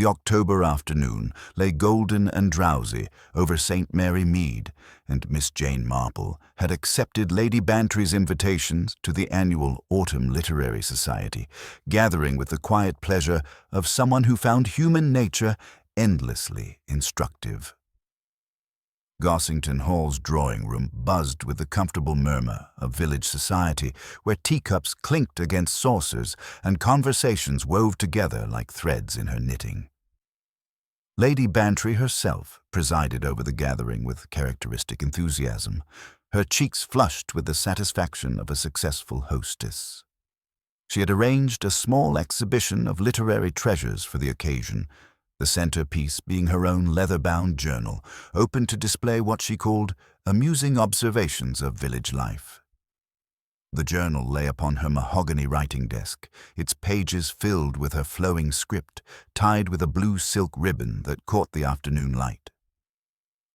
The October afternoon lay golden and drowsy over St. Mary Mead, and Miss Jane Marple had accepted Lady Bantry's invitations to the annual Autumn Literary Society, gathering with the quiet pleasure of someone who found human nature endlessly instructive. Gossington Hall's drawing room buzzed with the comfortable murmur of village society, where teacups clinked against saucers and conversations wove together like threads in her knitting. Lady Bantry herself presided over the gathering with characteristic enthusiasm, her cheeks flushed with the satisfaction of a successful hostess. She had arranged a small exhibition of literary treasures for the occasion, the centerpiece being her own leather-bound journal, open to display what she called amusing observations of village life. The journal lay upon her mahogany writing desk, its pages filled with her flowing script, tied with a blue silk ribbon that caught the afternoon light.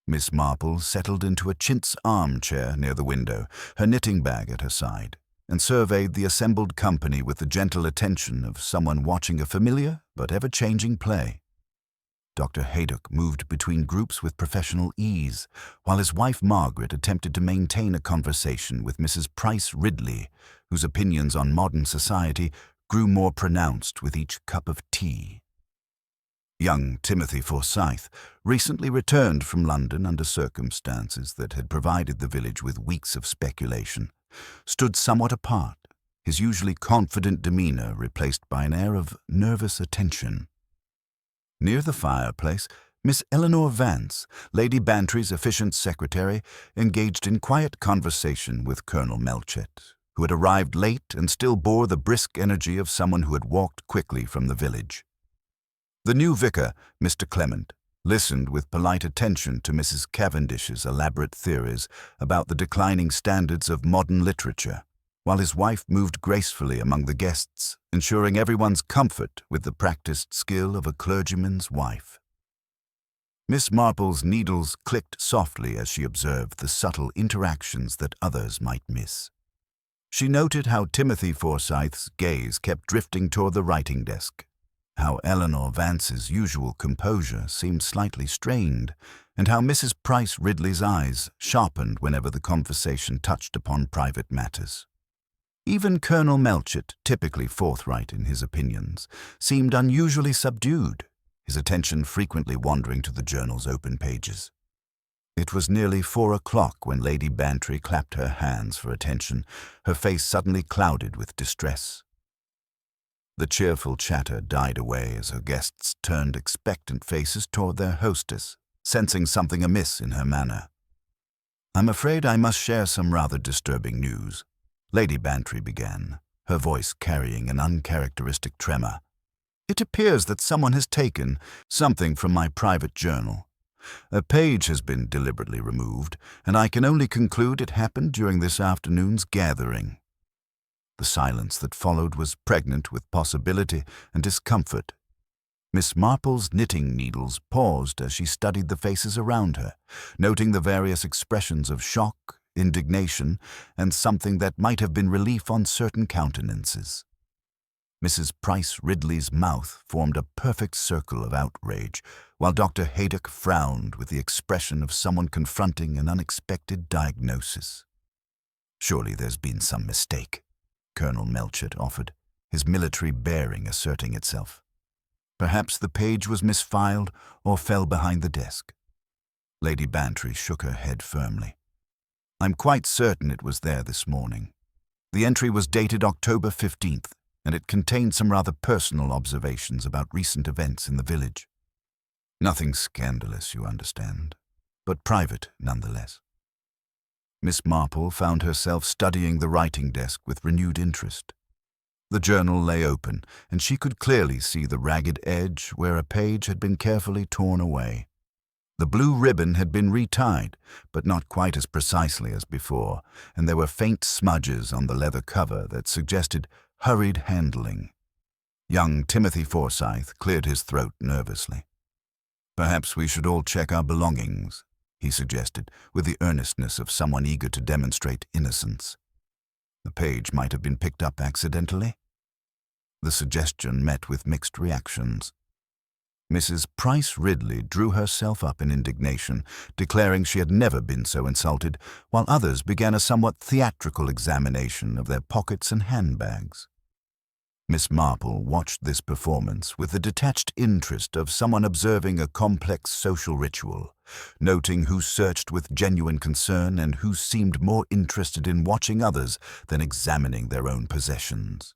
Miss Marple settled into a chintz armchair near the window, her knitting bag at her side, and surveyed the assembled company with the gentle attention of someone watching a familiar but ever-changing play. Dr. Haydock moved between groups with professional ease, while his wife Margaret attempted to maintain a conversation with Mrs. Price Ridley, whose opinions on modern society grew more pronounced with each cup of tea. Young Timothy Foresight, recently returned from London under circumstances that had provided the village with weeks of speculation, stood somewhat apart, his usually confident demeanor replaced by an air of nervous attention. Near the fireplace, Miss Eleanor Vance, Lady Bantry's efficient secretary, engaged in quiet conversation with Colonel Melchett, who had arrived late and still bore the brisk energy of someone who had walked quickly from the village. The new vicar, Mr. Clement, listened with polite attention to Mrs. Cavendish's elaborate theories about the declining standards of modern literature, while his wife moved gracefully among the guests, ensuring everyone's comfort with the practiced skill of a clergyman's wife. Miss Marple's needles clicked softly as she observed the subtle interactions that others might miss. She noted how Timothy Forsyth's gaze kept drifting toward the writing desk, how Eleanor Vance's usual composure seemed slightly strained, and how Mrs. Price Ridley's eyes sharpened whenever the conversation touched upon private matters. Even Colonel Melchett, typically forthright in his opinions, seemed unusually subdued, his attention frequently wandering to the journal's open pages. It was nearly 4 o'clock when Lady Bantry clapped her hands for attention, her face suddenly clouded with distress. The cheerful chatter died away as her guests turned expectant faces toward their hostess, sensing something amiss in her manner. "I'm afraid I must share some rather disturbing news," Lady Bantry began, her voice carrying an uncharacteristic tremor. "It appears that someone has taken something from my private journal. A page has been deliberately removed, and I can only conclude it happened during this afternoon's gathering." The silence that followed was pregnant with possibility and discomfort. Miss Marple's knitting needles paused as she studied the faces around her, noting the various expressions of shock, indignation, and something that might have been relief on certain countenances. Mrs. Price Ridley's mouth formed a perfect circle of outrage, while Dr. Haydock frowned with the expression of someone confronting an unexpected diagnosis. "Surely there's been some mistake," Colonel Melchett offered, his military bearing asserting itself. "Perhaps the page was misfiled or fell behind the desk." Lady Bantry shook her head firmly. "I'm quite certain it was there this morning. The entry was dated October 15th, and it contained some rather personal observations about recent events in the village. Nothing scandalous, you understand, but private nonetheless." Miss Marple found herself studying the writing desk with renewed interest. The journal lay open, and she could clearly see the ragged edge where a page had been carefully torn away. The blue ribbon had been retied, but not quite as precisely as before, and there were faint smudges on the leather cover that suggested hurried handling. Young Timothy Forsyth cleared his throat nervously. "Perhaps we should all check our belongings," he suggested, with the earnestness of someone eager to demonstrate innocence. "The page might have been picked up accidentally." The suggestion met with mixed reactions. Mrs. Price Ridley drew herself up in indignation, declaring she had never been so insulted, while others began a somewhat theatrical examination of their pockets and handbags. Miss Marple watched this performance with the detached interest of someone observing a complex social ritual, noting who searched with genuine concern and who seemed more interested in watching others than examining their own possessions.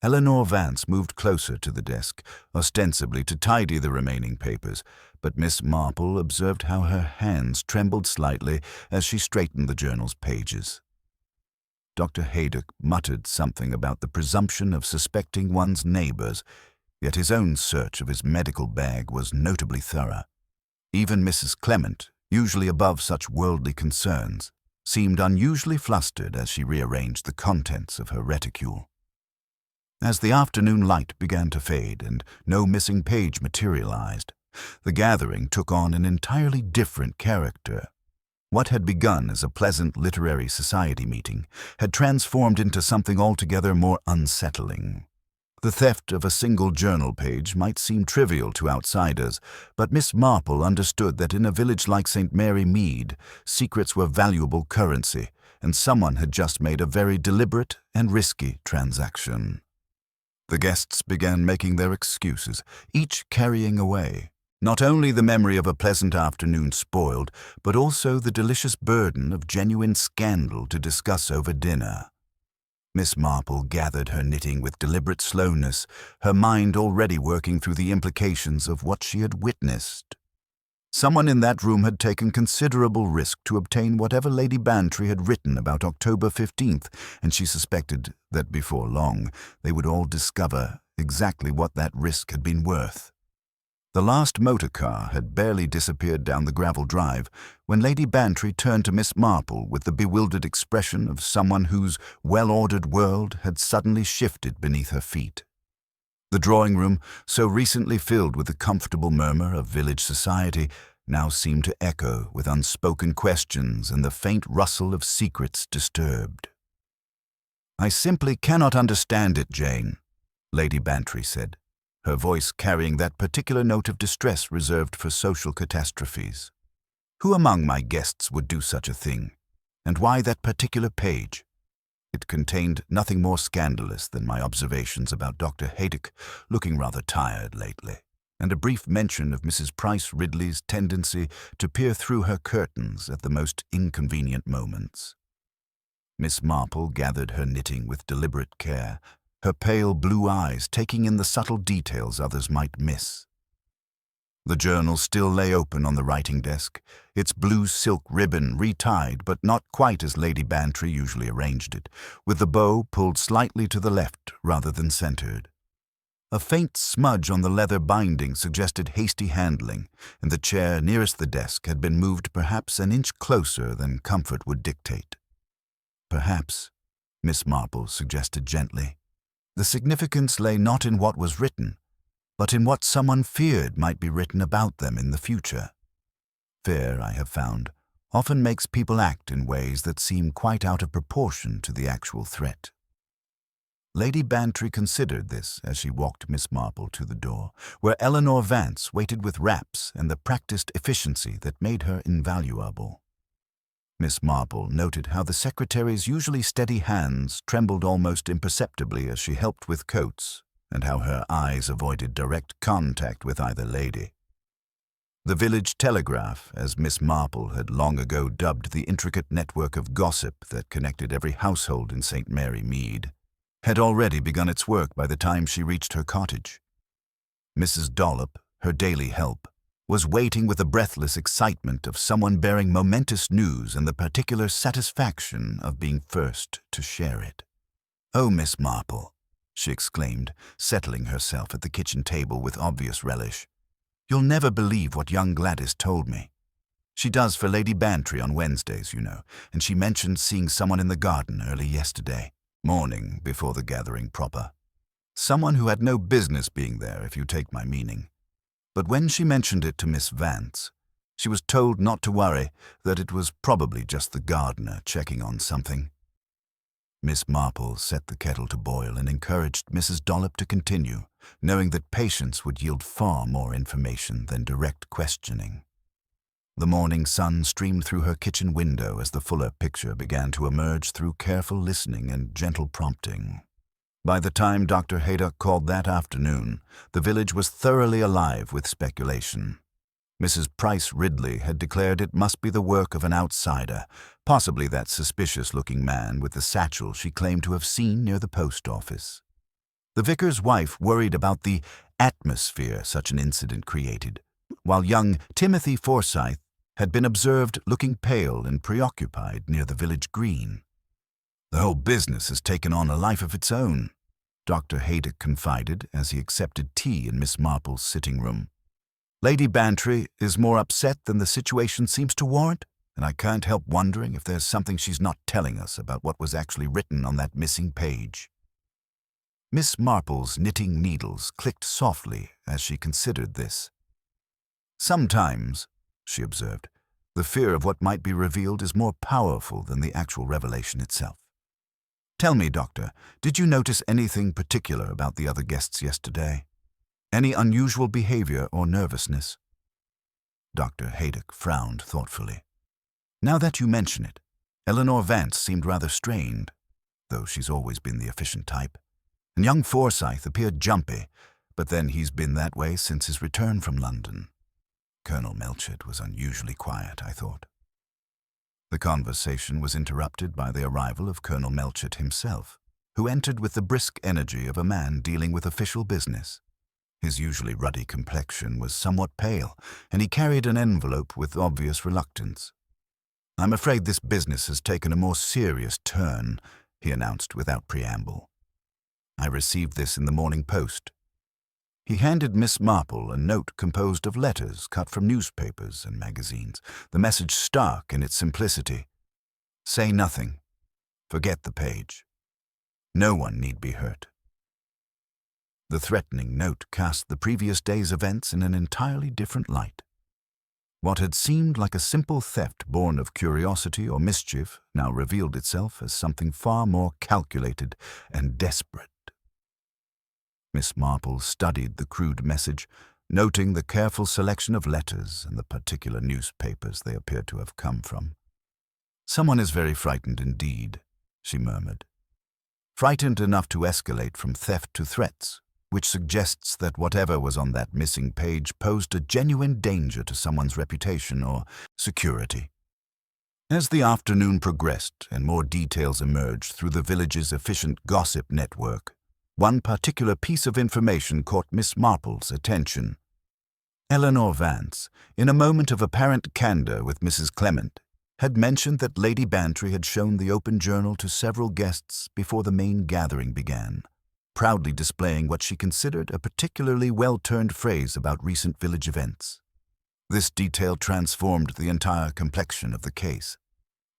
Eleanor Vance moved closer to the desk, ostensibly to tidy the remaining papers, but Miss Marple observed how her hands trembled slightly as she straightened the journal's pages. Dr. Haydock muttered something about the presumption of suspecting one's neighbors, yet his own search of his medical bag was notably thorough. Even Mrs. Clement, usually above such worldly concerns, seemed unusually flustered as she rearranged the contents of her reticule. As the afternoon light began to fade and no missing page materialized, the gathering took on an entirely different character. What had begun as a pleasant literary society meeting had transformed into something altogether more unsettling. The theft of a single journal page might seem trivial to outsiders, but Miss Marple understood that in a village like St. Mary Mead, secrets were valuable currency, and someone had just made a very deliberate and risky transaction. The guests began making their excuses, each carrying away not only the memory of a pleasant afternoon spoiled, but also the delicious burden of genuine scandal to discuss over dinner. Miss Marple gathered her knitting with deliberate slowness, her mind already working through the implications of what she had witnessed. Someone in that room had taken considerable risk to obtain whatever Lady Bantry had written about October 15th, and she suspected that before long they would all discover exactly what that risk had been worth. The last motor car had barely disappeared down the gravel drive when Lady Bantry turned to Miss Marple with the bewildered expression of someone whose well-ordered world had suddenly shifted beneath her feet. The drawing-room, so recently filled with the comfortable murmur of village society, now seemed to echo with unspoken questions and the faint rustle of secrets disturbed. "I simply cannot understand it, Jane," Lady Bantry said, her voice carrying that particular note of distress reserved for social catastrophes. "Who among my guests would do such a thing? And why that particular page?" It contained nothing more scandalous than my observations about Dr. Haydock looking rather tired lately, and a brief mention of Mrs. Price Ridley's tendency to peer through her curtains at the most inconvenient moments. Miss Marple gathered her knitting with deliberate care, her pale blue eyes taking in the subtle details others might miss. The journal still lay open on the writing desk, its blue silk ribbon retied but not quite as Lady Bantry usually arranged it, with the bow pulled slightly to the left rather than centered. A faint smudge on the leather binding suggested hasty handling, and the chair nearest the desk had been moved perhaps an inch closer than comfort would dictate. "Perhaps," Miss Marple suggested gently, "the significance lay not in what was written, but in what someone feared might be written about them in the future. Fear, I have found, often makes people act in ways that seem quite out of proportion to the actual threat." Lady Bantry considered this as she walked Miss Marple to the door, where Eleanor Vance waited with wraps and the practiced efficiency that made her invaluable. Miss Marple noted how the secretary's usually steady hands trembled almost imperceptibly as she helped with coats, and how her eyes avoided direct contact with either lady. The village telegraph, as Miss Marple had long ago dubbed the intricate network of gossip that connected every household in St. Mary Mead, had already begun its work by the time she reached her cottage. Mrs. Dollop, her daily help, was waiting with the breathless excitement of someone bearing momentous news and the particular satisfaction of being first to share it. "Oh, Miss Marple," she exclaimed, settling herself at the kitchen table with obvious relish, "you'll never believe what young Gladys told me. She does for Lady Bantry on Wednesdays, you know, and she mentioned seeing someone in the garden early yesterday morning before the gathering proper. Someone who had no business being there, if you take my meaning. But when she mentioned it to Miss Vance, she was told not to worry, that it was probably just the gardener checking on something." Miss Marple set the kettle to boil and encouraged Mrs. Dollop to continue, knowing that patience would yield far more information than direct questioning. The morning sun streamed through her kitchen window as the fuller picture began to emerge through careful listening and gentle prompting. By the time Dr. Haydock called that afternoon, the village was thoroughly alive with speculation. Mrs. Price Ridley had declared it must be the work of an outsider, possibly that suspicious-looking man with the satchel she claimed to have seen near the post office. The vicar's wife worried about the atmosphere such an incident created, while young Timothy Foresight had been observed looking pale and preoccupied near the village green. "The whole business has taken on a life of its own," Dr. Haydock confided as he accepted tea in Miss Marple's sitting room. "Lady Bantry is more upset than the situation seems to warrant, and I can't help wondering if there's something she's not telling us about what was actually written on that missing page." Miss Marple's knitting needles clicked softly as she considered this. "Sometimes," she observed, "the fear of what might be revealed is more powerful than the actual revelation itself. Tell me, Doctor, did you notice anything particular about the other guests yesterday? Any unusual behavior or nervousness?" Dr. Haydock frowned thoughtfully. "Now that you mention it, Eleanor Vance seemed rather strained, though she's always been the efficient type. And young Forsyth appeared jumpy, but then he's been that way since his return from London. Colonel Melchett was unusually quiet, I thought." The conversation was interrupted by the arrival of Colonel Melchett himself, who entered with the brisk energy of a man dealing with official business. His usually ruddy complexion was somewhat pale, and he carried an envelope with obvious reluctance. "I'm afraid this business has taken a more serious turn," he announced without preamble. "I received this in the Morning Post." He handed Miss Marple a note composed of letters cut from newspapers and magazines, the message stark in its simplicity. "Say nothing. Forget the page. No one need be hurt." The threatening note cast the previous day's events in an entirely different light. What had seemed like a simple theft born of curiosity or mischief now revealed itself as something far more calculated and desperate. Miss Marple studied the crude message, noting the careful selection of letters and the particular newspapers they appeared to have come from. "Someone is very frightened indeed," she murmured. "Frightened enough to escalate from theft to threats, which suggests that whatever was on that missing page posed a genuine danger to someone's reputation or security." As the afternoon progressed and more details emerged through the village's efficient gossip network, one particular piece of information caught Miss Marple's attention. Eleanor Vance, in a moment of apparent candor with Mrs. Clement, had mentioned that Lady Bantry had shown the open journal to several guests before the main gathering began, proudly displaying what she considered a particularly well-turned phrase about recent village events. This detail transformed the entire complexion of the case.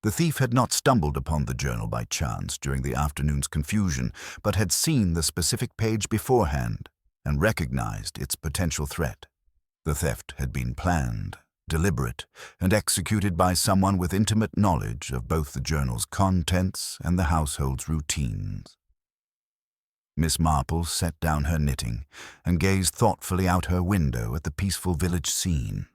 The thief had not stumbled upon the journal by chance during the afternoon's confusion, but had seen the specific page beforehand and recognized its potential threat. The theft had been planned, deliberate, and executed by someone with intimate knowledge of both the journal's contents and the household's routines. Miss Marple set down her knitting and gazed thoughtfully out her window at the peaceful village scene.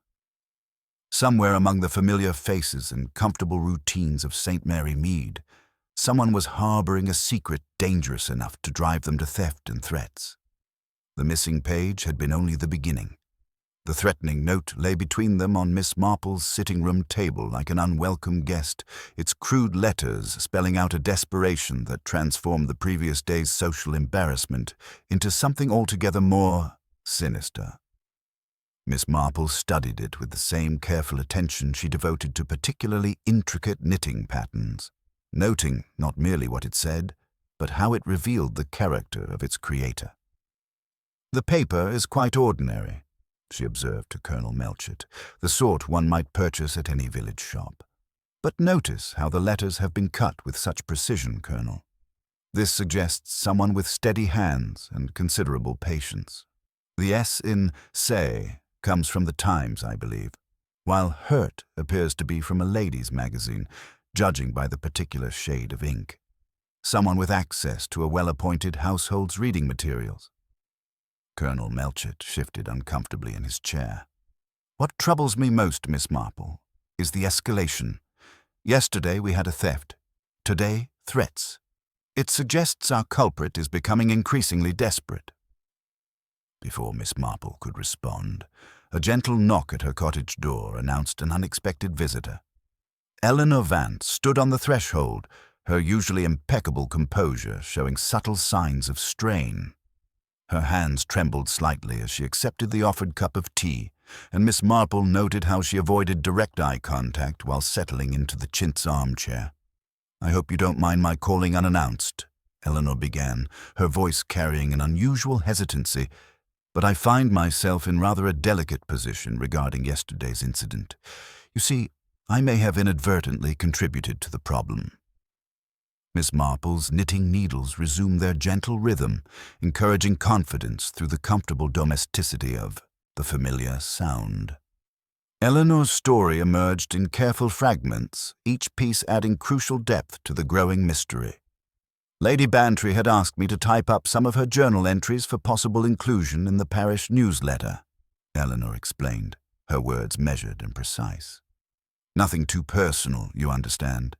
Somewhere among the familiar faces and comfortable routines of St. Mary Mead, someone was harboring a secret dangerous enough to drive them to theft and threats. The missing page had been only the beginning. The threatening note lay between them on Miss Marple's sitting-room table like an unwelcome guest, its crude letters spelling out a desperation that transformed the previous day's social embarrassment into something altogether more sinister. Miss Marple studied it with the same careful attention she devoted to particularly intricate knitting patterns, noting not merely what it said, but how it revealed the character of its creator. "The paper is quite ordinary," she observed to Colonel Melchett, "the sort one might purchase at any village shop. But notice how the letters have been cut with such precision, Colonel. This suggests someone with steady hands and considerable patience. The S in say comes from the Times, I believe, while hurt appears to be from a ladies' magazine, judging by the particular shade of ink. someone with access to a well-appointed household's reading materials. Colonel Melchett shifted uncomfortably in his chair. What troubles me most, Miss Marple, is the escalation. Yesterday we had a theft. Today, threats. It suggests our culprit is becoming increasingly desperate. Before Miss Marple could respond, a gentle knock at her cottage door announced an unexpected visitor. Eleanor Vance stood on the threshold, her usually impeccable composure showing subtle signs of strain. Her hands trembled slightly as she accepted the offered cup of tea, and Miss Marple noted how she avoided direct eye contact while settling into the chintz armchair. "I hope you don't mind my calling unannounced," Eleanor began, her voice carrying an unusual hesitancy, "but I find myself in rather a delicate position regarding yesterday's incident. You see, I may have inadvertently contributed to the problem." Miss Marple's knitting needles resumed their gentle rhythm, encouraging confidence through the comfortable domesticity of the familiar sound. Eleanor's story emerged in careful fragments, each piece adding crucial depth to the growing mystery. Lady Bantry had asked me to type up some of her journal entries for possible inclusion in the parish newsletter, Eleanor explained, her words measured and precise. Nothing too personal, you understand.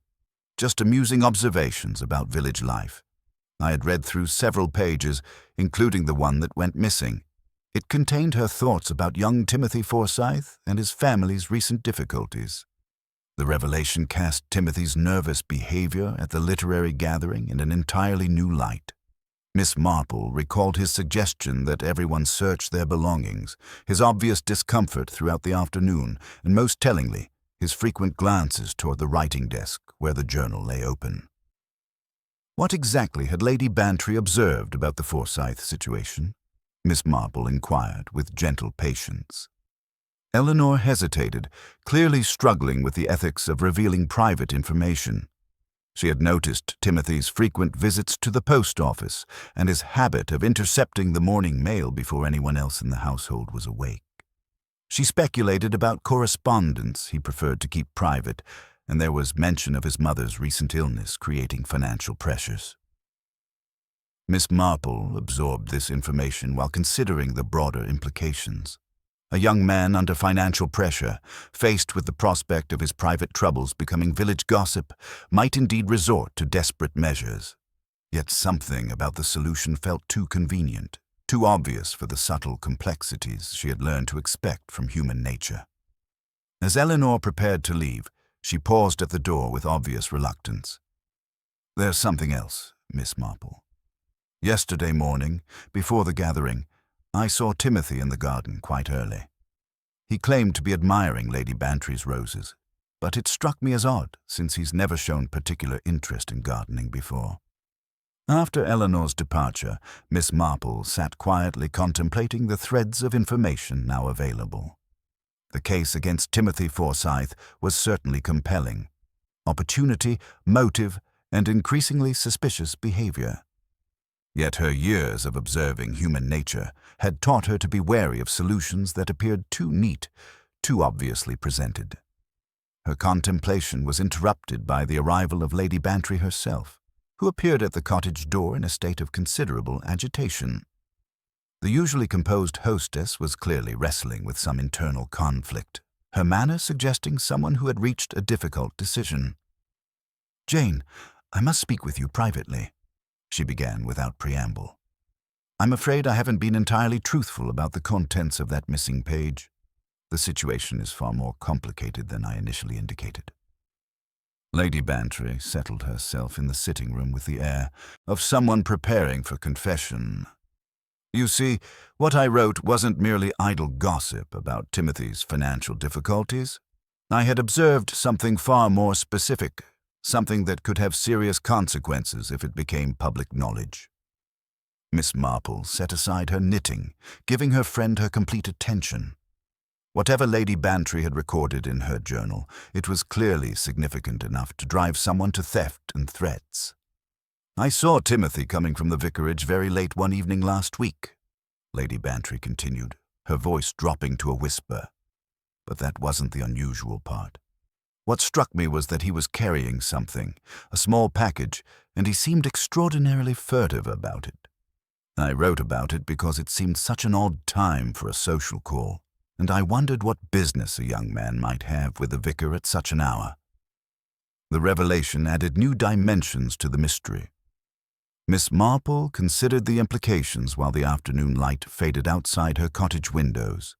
Just amusing observations about village life. I had read through several pages, including the one that went missing. It contained her thoughts about young Timothy Forsyth and his family's recent difficulties. The revelation cast Timothy's nervous behavior at the literary gathering in an entirely new light. Miss Marple recalled his suggestion that everyone search their belongings, his obvious discomfort throughout the afternoon, and most tellingly, his frequent glances toward the writing desk where the journal lay open. What exactly had Lady Bantry observed about the Forsyth situation? Miss Marple inquired with gentle patience. Eleanor hesitated, clearly struggling with the ethics of revealing private information. She had noticed Timothy's frequent visits to the post office and his habit of intercepting the morning mail before anyone else in the household was awake. She speculated about correspondence he preferred to keep private, and there was mention of his mother's recent illness creating financial pressures. Miss Marple absorbed this information while considering the broader implications. A young man under financial pressure, faced with the prospect of his private troubles becoming village gossip, might indeed resort to desperate measures. Yet something about the solution felt too convenient, too obvious for the subtle complexities she had learned to expect from human nature. As Eleanor prepared to leave, she paused at the door with obvious reluctance. "There's something else, Miss Marple. Yesterday morning, before the gathering, I saw Timothy in the garden quite early. He claimed to be admiring Lady Bantry's roses, but it struck me as odd since he's never shown particular interest in gardening before." After Eleanor's departure, Miss Marple sat quietly contemplating the threads of information now available. The case against Timothy Forsyth was certainly compelling. Opportunity, motive, and increasingly suspicious behavior. Yet her years of observing human nature had taught her to be wary of solutions that appeared too neat, too obviously presented. Her contemplation was interrupted by the arrival of Lady Bantry herself, who appeared at the cottage door in a state of considerable agitation. The usually composed hostess was clearly wrestling with some internal conflict, her manner suggesting someone who had reached a difficult decision. "Jane, I must speak with you privately," she began without preamble. "I'm afraid I haven't been entirely truthful about the contents of that missing page. The situation is far more complicated than I initially indicated." Lady Bantry settled herself in the sitting room with the air of someone preparing for confession. "You see, what I wrote wasn't merely idle gossip about Timothy's financial difficulties. I had observed something far more specific, something that could have serious consequences if it became public knowledge." Miss Marple set aside her knitting, giving her friend her complete attention. Whatever Lady Bantry had recorded in her journal, it was clearly significant enough to drive someone to theft and threats. "I saw Timothy coming from the vicarage very late one evening last week," Lady Bantry continued, her voice dropping to a whisper. But that wasn't the unusual part. What struck me was that he was carrying something, a small package, and he seemed extraordinarily furtive about it. I wrote about it because it seemed such an odd time for a social call, and I wondered what business a young man might have with the vicar at such an hour. The revelation added new dimensions to the mystery. Miss Marple considered the implications while the afternoon light faded outside her cottage windows.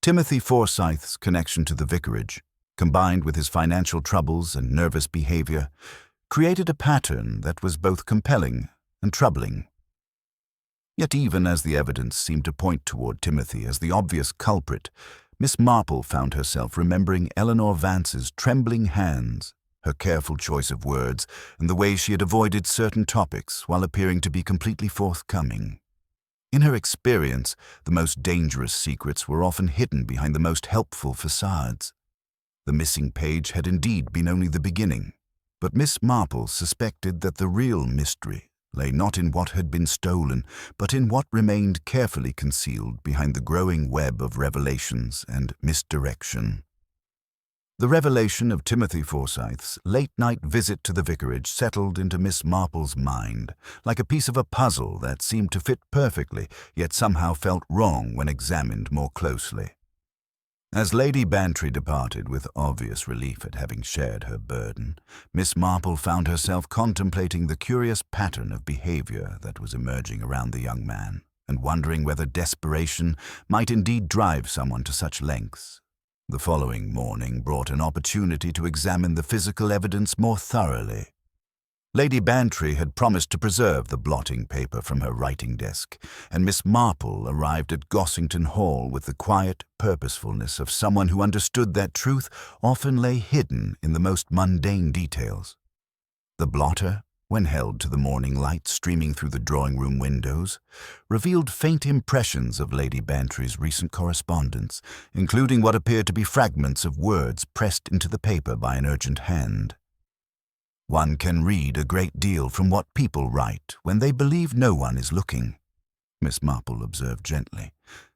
Timothy Forsyth's connection to the vicarage, combined with his financial troubles and nervous behavior, created a pattern that was both compelling and troubling. Yet even as the evidence seemed to point toward Timothy as the obvious culprit, Miss Marple found herself remembering Eleanor Vance's trembling hands, her careful choice of words, and the way she had avoided certain topics while appearing to be completely forthcoming. In her experience, the most dangerous secrets were often hidden behind the most helpful facades. The missing page had indeed been only the beginning, but Miss Marple suspected that the real mystery lay not in what had been stolen, but in what remained carefully concealed behind the growing web of revelations and misdirection. The revelation of Timothy Forsyth's late-night visit to the vicarage settled into Miss Marple's mind, like a piece of a puzzle that seemed to fit perfectly, yet somehow felt wrong when examined more closely. As Lady Bantry departed with obvious relief at having shared her burden, Miss Marple found herself contemplating the curious pattern of behavior that was emerging around the young man, and wondering whether desperation might indeed drive someone to such lengths. The following morning brought an opportunity to examine the physical evidence more thoroughly. Lady Bantry had promised to preserve the blotting paper from her writing desk, and Miss Marple arrived at Gossington Hall with the quiet purposefulness of someone who understood that truth often lay hidden in the most mundane details. The blotter, when held to the morning light streaming through the drawing-room windows, revealed faint impressions of Lady Bantry's recent correspondence, including what appeared to be fragments of words pressed into the paper by an urgent hand. One can read a great deal from what people write when they believe no one is looking, Miss Marple observed gently,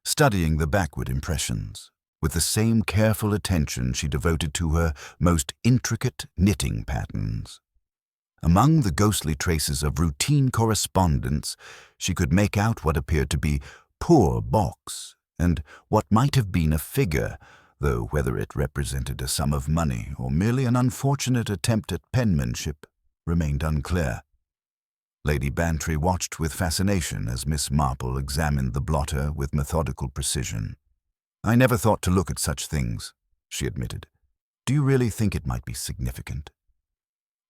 studying the backward impressions, with the same careful attention she devoted to her most intricate knitting patterns. Among the ghostly traces of routine correspondence, she could make out what appeared to be poor box, and what might have been a figure, though whether it represented a sum of money or merely an unfortunate attempt at penmanship remained unclear. Lady Bantry watched with fascination as Miss Marple examined the blotter with methodical precision. "I never thought to look at such things," she admitted. "Do you really think it might be significant?"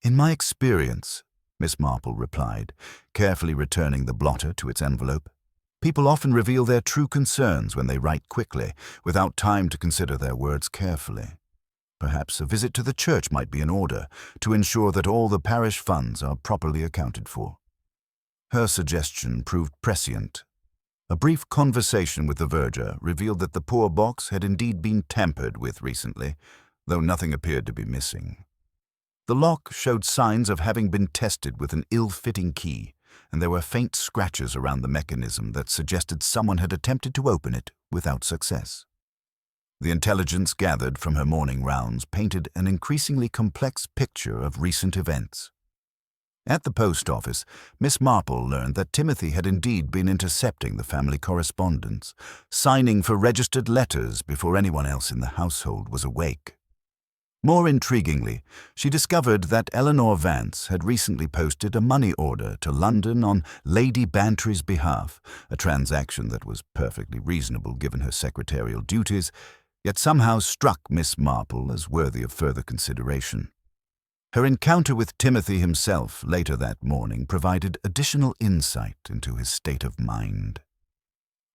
"In my experience," Miss Marple replied, carefully returning the blotter to its envelope, "people often reveal their true concerns when they write quickly, without time to consider their words carefully. Perhaps a visit to the church might be in order, to ensure that all the parish funds are properly accounted for." Her suggestion proved prescient. A brief conversation with the verger revealed that the poor box had indeed been tampered with recently, though nothing appeared to be missing. The lock showed signs of having been tested with an ill-fitting key, and there were faint scratches around the mechanism that suggested someone had attempted to open it without success. The intelligence gathered from her morning rounds painted an increasingly complex picture of recent events. At the post office, Miss Marple learned that Timothy had indeed been intercepting the family correspondence, signing for registered letters before anyone else in the household was awake. More intriguingly, she discovered that Eleanor Vance had recently posted a money order to London on Lady Bantry's behalf, a transaction that was perfectly reasonable given her secretarial duties, yet somehow struck Miss Marple as worthy of further consideration. Her encounter with Timothy himself later that morning provided additional insight into his state of mind.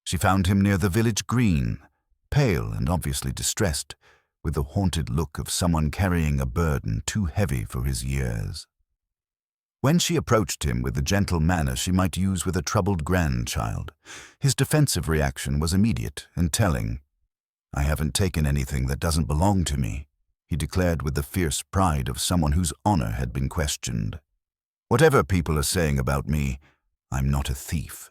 She found him near the village green, pale and obviously distressed, with the haunted look of someone carrying a burden too heavy for his years. When she approached him with the gentle manner she might use with a troubled grandchild, his defensive reaction was immediate and telling. "I haven't taken anything that doesn't belong to me," he declared with the fierce pride of someone whose honor had been questioned. "Whatever people are saying about me, I'm not a thief."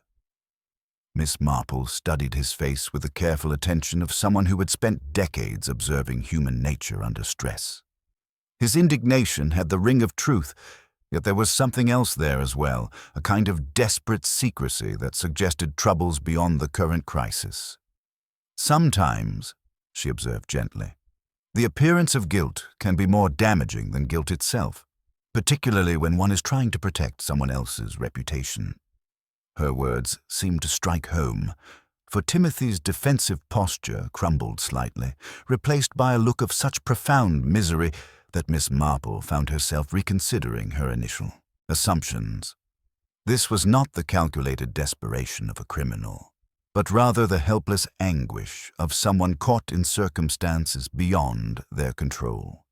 Miss Marple studied his face with the careful attention of someone who had spent decades observing human nature under stress. His indignation had the ring of truth, yet there was something else there as well, a kind of desperate secrecy that suggested troubles beyond the current crisis. "Sometimes," she observed gently, "the appearance of guilt can be more damaging than guilt itself, particularly when one is trying to protect someone else's reputation." Her words seemed to strike home, for Timothy's defensive posture crumbled slightly, replaced by a look of such profound misery that Miss Marple found herself reconsidering her initial assumptions. This was not the calculated desperation of a criminal, but rather the helpless anguish of someone caught in circumstances beyond their control.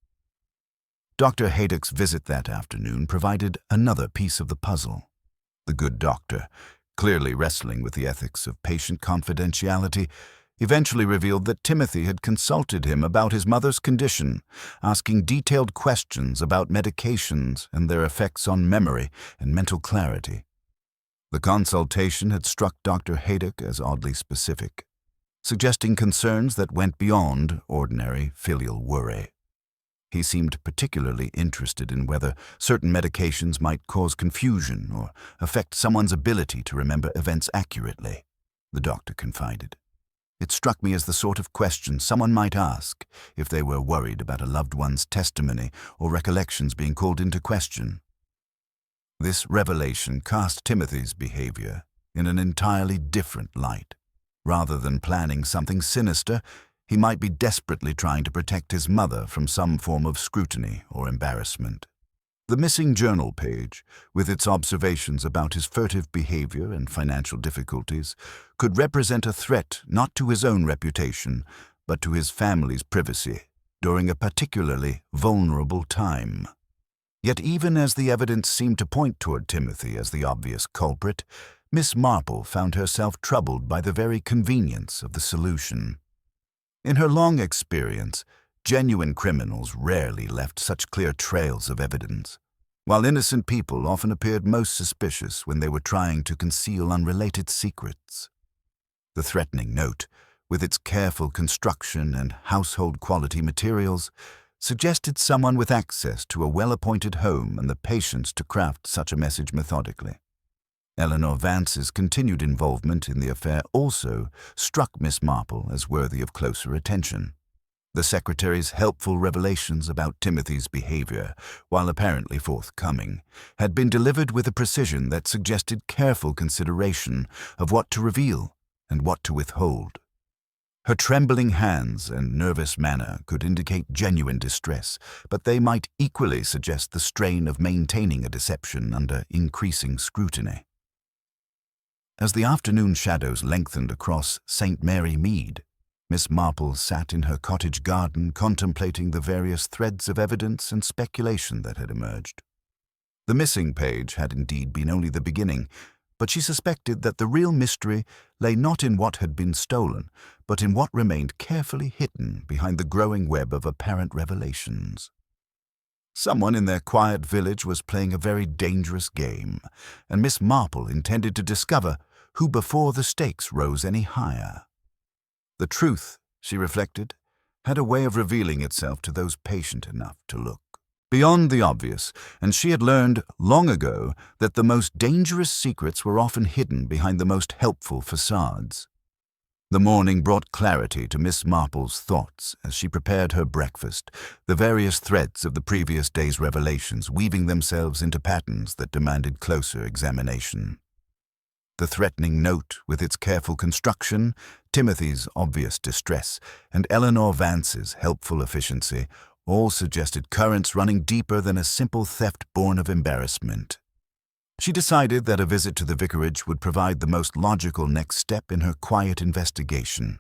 Dr. Haydock's visit that afternoon provided another piece of the puzzle. The good doctor, clearly wrestling with the ethics of patient confidentiality, eventually revealed that Timothy had consulted him about his mother's condition, asking detailed questions about medications and their effects on memory and mental clarity. The consultation had struck Dr. Haydock as oddly specific, suggesting concerns that went beyond ordinary filial worry. He seemed particularly interested in whether certain medications might cause confusion or affect someone's ability to remember events accurately, the doctor confided. "It struck me as the sort of question someone might ask if they were worried about a loved one's testimony or recollections being called into question." This revelation cast Timothy's behavior in an entirely different light. Rather than planning something sinister, he might be desperately trying to protect his mother from some form of scrutiny or embarrassment. The missing journal page, with its observations about his furtive behavior and financial difficulties, could represent a threat not to his own reputation, but to his family's privacy during a particularly vulnerable time. Yet even as the evidence seemed to point toward Timothy as the obvious culprit, Miss Marple found herself troubled by the very convenience of the solution. In her long experience, genuine criminals rarely left such clear trails of evidence, while innocent people often appeared most suspicious when they were trying to conceal unrelated secrets. The threatening note, with its careful construction and household-quality materials, suggested someone with access to a well-appointed home and the patience to craft such a message methodically. Eleanor Vance's continued involvement in the affair also struck Miss Marple as worthy of closer attention. The secretary's helpful revelations about Timothy's behavior, while apparently forthcoming, had been delivered with a precision that suggested careful consideration of what to reveal and what to withhold. Her trembling hands and nervous manner could indicate genuine distress, but they might equally suggest the strain of maintaining a deception under increasing scrutiny. As the afternoon shadows lengthened across St. Mary Mead, Miss Marple sat in her cottage garden contemplating the various threads of evidence and speculation that had emerged. The missing page had indeed been only the beginning, but she suspected that the real mystery lay not in what had been stolen, but in what remained carefully hidden behind the growing web of apparent revelations. Someone in their quiet village was playing a very dangerous game, and Miss Marple intended to discover who before the stakes rose any higher. The truth, she reflected, had a way of revealing itself to those patient enough to look beyond the obvious, and she had learned long ago that the most dangerous secrets were often hidden behind the most helpful facades. The morning brought clarity to Miss Marple's thoughts as she prepared her breakfast, the various threads of the previous day's revelations weaving themselves into patterns that demanded closer examination. The threatening note with its careful construction, Timothy's obvious distress, and Eleanor Vance's helpful efficiency all suggested currents running deeper than a simple theft born of embarrassment. She decided that a visit to the vicarage would provide the most logical next step in her quiet investigation.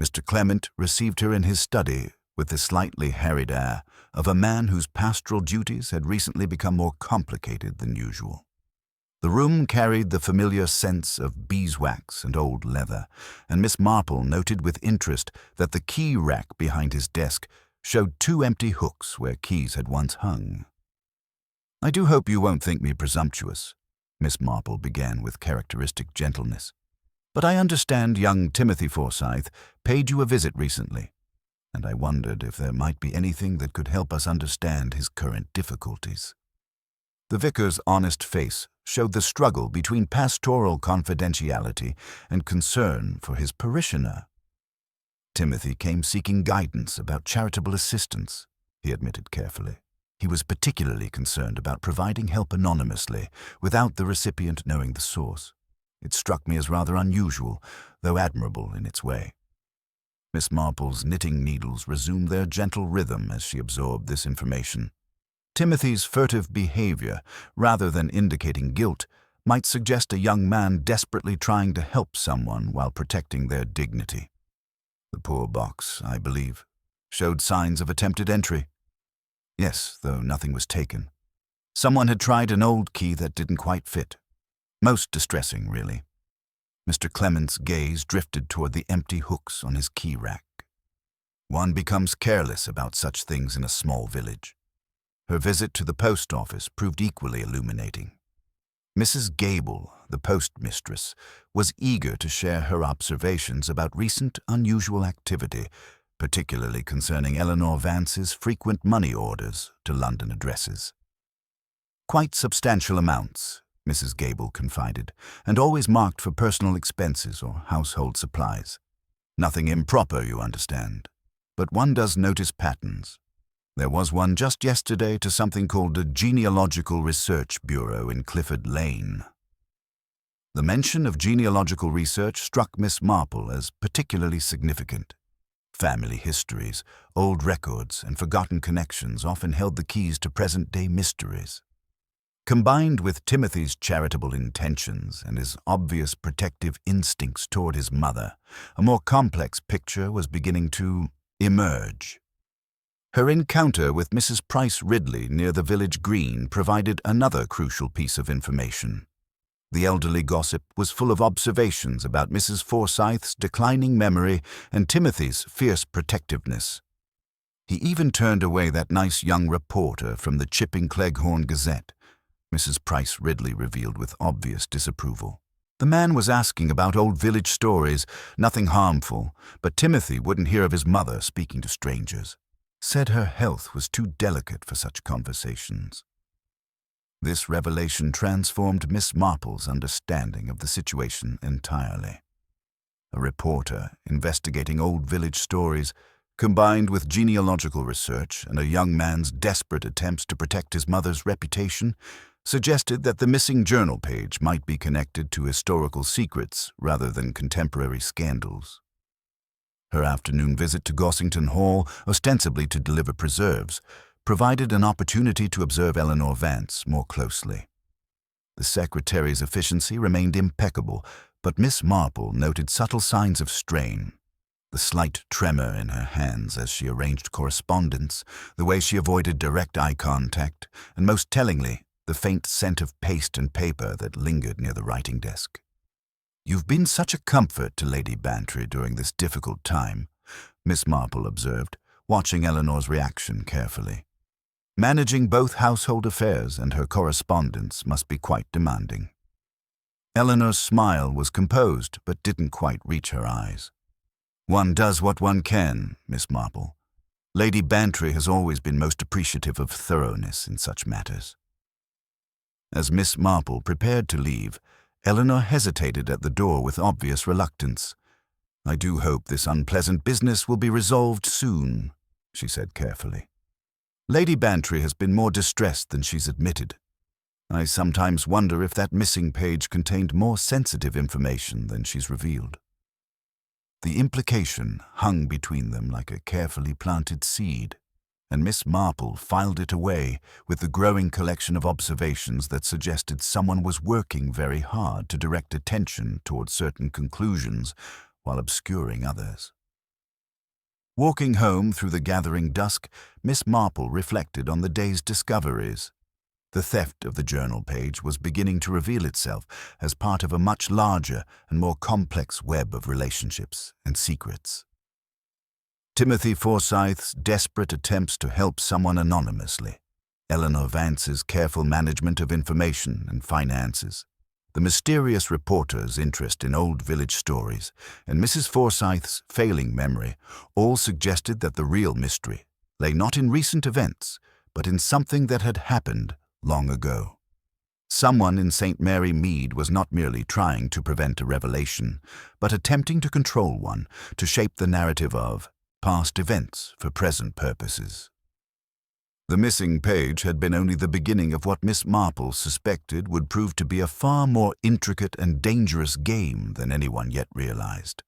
Mr. Clement received her in his study with the slightly harried air of a man whose pastoral duties had recently become more complicated than usual. The room carried the familiar scents of beeswax and old leather, and Miss Marple noted with interest that the key rack behind his desk showed 2 empty hooks where keys had once hung. "I do hope you won't think me presumptuous," Miss Marple began with characteristic gentleness. But I understand young Timothy Forsyth paid you a visit recently, and I wondered if there might be anything that could help us understand his current difficulties." The vicar's honest face showed the struggle between pastoral confidentiality and concern for his parishioner. "Timothy came seeking guidance about charitable assistance," he admitted carefully. He was particularly concerned about providing help anonymously, without the recipient knowing the source. It struck me as rather unusual, though admirable in its way. Miss Marple's knitting needles resumed their gentle rhythm as she absorbed this information. Timothy's furtive behavior, rather than indicating guilt, might suggest a young man desperately trying to help someone while protecting their dignity. The poor box, I believe, showed signs of attempted entry. Yes, though nothing was taken. Someone had tried an old key that didn't quite fit. Most distressing, really. Mr. Clement's gaze drifted toward the empty hooks on his key rack. One becomes careless about such things in a small village. Her visit to the post office proved equally illuminating. Mrs. Gable, the postmistress, was eager to share her observations about recent unusual activity, particularly concerning Eleanor Vance's frequent money orders to London addresses. "Quite substantial amounts," Mrs. Gable confided, "and always marked for personal expenses or household supplies. Nothing improper, you understand. But one does notice patterns. There was one just yesterday to something called the Genealogical Research Bureau in Clifford Lane." The mention of genealogical research struck Miss Marple as particularly significant. Family histories, old records, and forgotten connections often held the keys to present-day mysteries. Combined with Timothy's charitable intentions and his obvious protective instincts toward his mother, a more complex picture was beginning to emerge. Her encounter with Mrs. Price Ridley near the village green provided another crucial piece of information. The elderly gossip was full of observations about Mrs. Forsyth's declining memory and Timothy's fierce protectiveness. He even turned away that nice young reporter from the Chipping Cleghorn Gazette, Mrs. Price Ridley revealed with obvious disapproval. The man was asking about old village stories, nothing harmful, but Timothy wouldn't hear of his mother speaking to strangers. Said her health was too delicate for such conversations. This revelation transformed Miss Marple's understanding of the situation entirely. A reporter investigating old village stories, combined with genealogical research and a young man's desperate attempts to protect his mother's reputation, suggested that the missing journal page might be connected to historical secrets rather than contemporary scandals. Her afternoon visit to Gossington Hall, ostensibly to deliver preserves, provided an opportunity to observe Eleanor Vance more closely. The secretary's efficiency remained impeccable, but Miss Marple noted subtle signs of strain. The slight tremor in her hands as she arranged correspondence, the way she avoided direct eye contact, and most tellingly, the faint scent of paste and paper that lingered near the writing desk. "You've been such a comfort to Lady Bantry during this difficult time," Miss Marple observed, watching Eleanor's reaction carefully. "Managing both household affairs and her correspondence must be quite demanding." Eleanor's smile was composed but didn't quite reach her eyes. "One does what one can, Miss Marple. Lady Bantry has always been most appreciative of thoroughness in such matters." As Miss Marple prepared to leave, Eleanor hesitated at the door with obvious reluctance. "I do hope this unpleasant business will be resolved soon," she said carefully. "Lady Bantry has been more distressed than she's admitted. I sometimes wonder if that missing page contained more sensitive information than she's revealed." The implication hung between them like a carefully planted seed, and Miss Marple filed it away with the growing collection of observations that suggested someone was working very hard to direct attention toward certain conclusions while obscuring others. Walking home through the gathering dusk, Miss Marple reflected on the day's discoveries. The theft of the journal page was beginning to reveal itself as part of a much larger and more complex web of relationships and secrets. Timothy Forsyth's desperate attempts to help someone anonymously, Eleanor Vance's careful management of information and finances, The mysterious reporter's interest in old village stories and Mrs. Forsyth's failing memory all suggested that the real mystery lay not in recent events, but in something that had happened long ago. Someone in St. Mary Mead was not merely trying to prevent a revelation, but attempting to control one, to shape the narrative of past events for present purposes. The missing page had been only the beginning of what Miss Marple suspected would prove to be a far more intricate and dangerous game than anyone yet realized.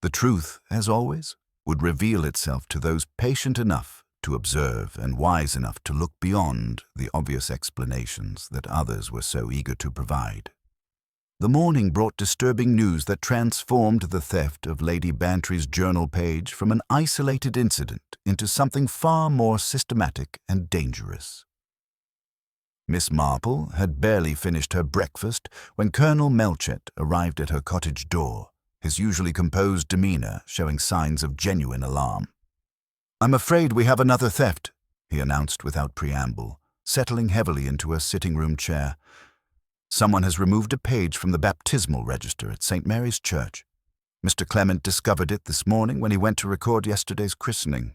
The truth, as always, would reveal itself to those patient enough to observe and wise enough to look beyond the obvious explanations that others were so eager to provide. The morning brought disturbing news that transformed the theft of Lady Bantry's journal page from an isolated incident into something far more systematic and dangerous. Miss Marple had barely finished her breakfast when Colonel Melchett arrived at her cottage door, his usually composed demeanor showing signs of genuine alarm. "I'm afraid we have another theft," he announced without preamble, settling heavily into a sitting-room chair. "Someone has removed a page from the baptismal register at St. Mary's Church. Mr. Clement discovered it this morning when he went to record yesterday's christening."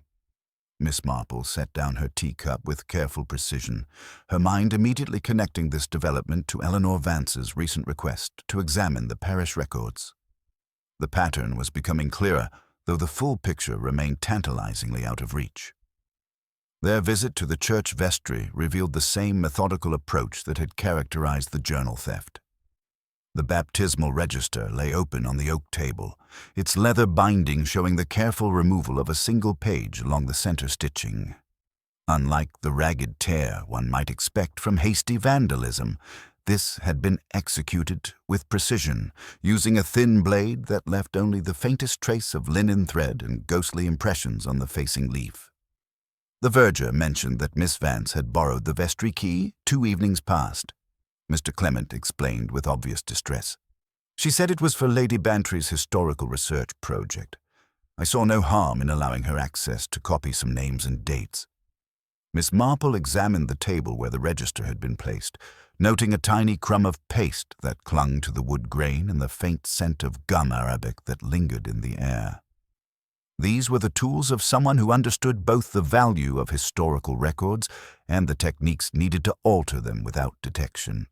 Miss Marple set down her teacup with careful precision, her mind immediately connecting this development to Eleanor Vance's recent request to examine the parish records. The pattern was becoming clearer, though the full picture remained tantalizingly out of reach. Their visit to the church vestry revealed the same methodical approach that had characterized the journal theft. The baptismal register lay open on the oak table, its leather binding showing the careful removal of a single page along the center stitching. Unlike the ragged tear one might expect from hasty vandalism, this had been executed with precision, using a thin blade that left only the faintest trace of linen thread and ghostly impressions on the facing leaf. The verger mentioned that Miss Vance had borrowed the vestry key 2 evenings past. Mr. Clement explained with obvious distress. "She said it was for Lady Bantry's historical research project. I saw no harm in allowing her access to copy some names and dates." Miss Marple examined the table where the register had been placed, noting a tiny crumb of paste that clung to the wood grain and the faint scent of gum arabic that lingered in the air. These were the tools of someone who understood both the value of historical records and the techniques needed to alter them without detection.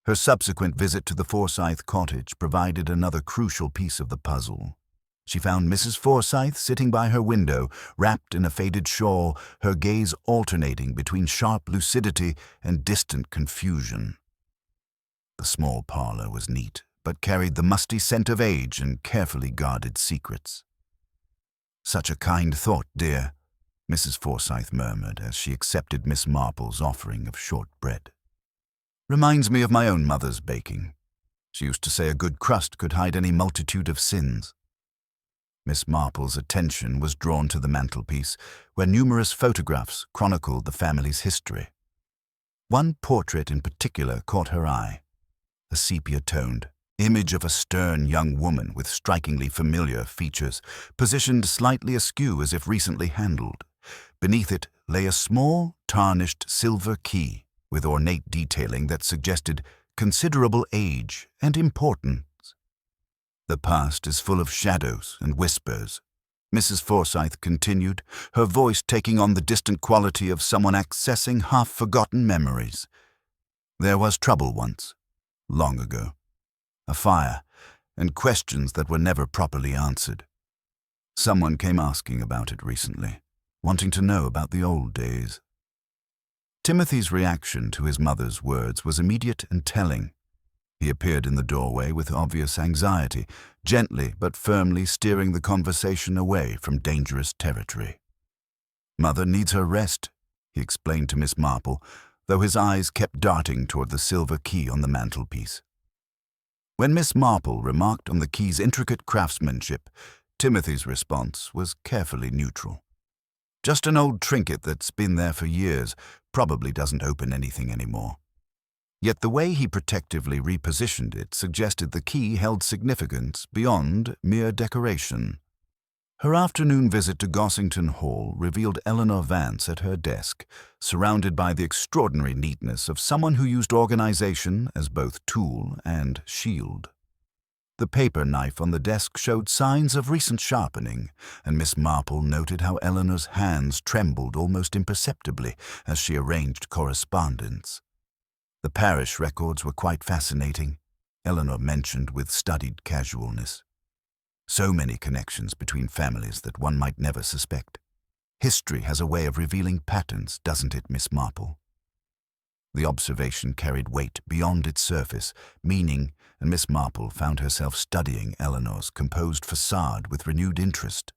Her subsequent visit to the Forsyth cottage provided another crucial piece of the puzzle. She found Mrs. Forsyth sitting by her window, wrapped in a faded shawl, her gaze alternating between sharp lucidity and distant confusion. The small parlor was neat, but carried the musty scent of age and carefully guarded secrets. "Such a kind thought, dear," Mrs. Forsyth murmured as she accepted Miss Marple's offering of short bread. "Reminds me of my own mother's baking. She used to say a good crust could hide any multitude of sins." Miss Marple's attention was drawn to the mantelpiece, where numerous photographs chronicled the family's history. One portrait in particular caught her eye, a sepia-toned image of a stern young woman with strikingly familiar features, positioned slightly askew as if recently handled. Beneath it lay a small, tarnished silver key with ornate detailing that suggested considerable age and importance. "The past is full of shadows and whispers," Mrs. Forsyth continued, her voice taking on the distant quality of someone accessing half-forgotten memories. "There was trouble once, long ago. A fire, and questions that were never properly answered. Someone came asking about it recently, wanting to know about the old days." Timothy's reaction to his mother's words was immediate and telling. He appeared in the doorway with obvious anxiety, gently but firmly steering the conversation away from dangerous territory. "Mother needs her rest," he explained to Miss Marple, though his eyes kept darting toward the silver key on the mantelpiece. When Miss Marple remarked on the key's intricate craftsmanship, Timothy's response was carefully neutral. "Just an old trinket that's been there for years, probably doesn't open anything anymore." Yet the way he protectively repositioned it suggested the key held significance beyond mere decoration. Her afternoon visit to Gossington Hall revealed Eleanor Vance at her desk, surrounded by the extraordinary neatness of someone who used organization as both tool and shield. The paper knife on the desk showed signs of recent sharpening, and Miss Marple noted how Eleanor's hands trembled almost imperceptibly as she arranged correspondence. The parish records were quite fascinating, Eleanor mentioned with studied casualness. So many connections between families that one might never suspect. History has a way of revealing patterns, doesn't it, Miss Marple? The observation carried weight beyond its surface, meaning, and Miss Marple found herself studying Eleanor's composed facade with renewed interest.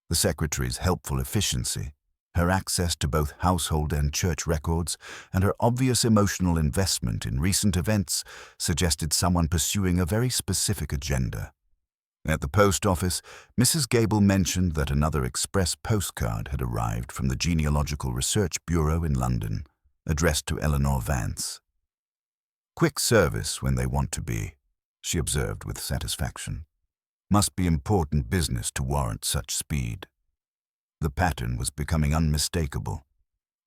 The secretary's helpful efficiency, her access to both household and church records, and her obvious emotional investment in recent events suggested someone pursuing a very specific agenda. At the post office, Mrs. Gable mentioned that another express postcard had arrived from the Genealogical Research Bureau in London, addressed to Eleanor Vance. "Quick service when they want to be," she observed with satisfaction. "Must be important business to warrant such speed." The pattern was becoming unmistakable.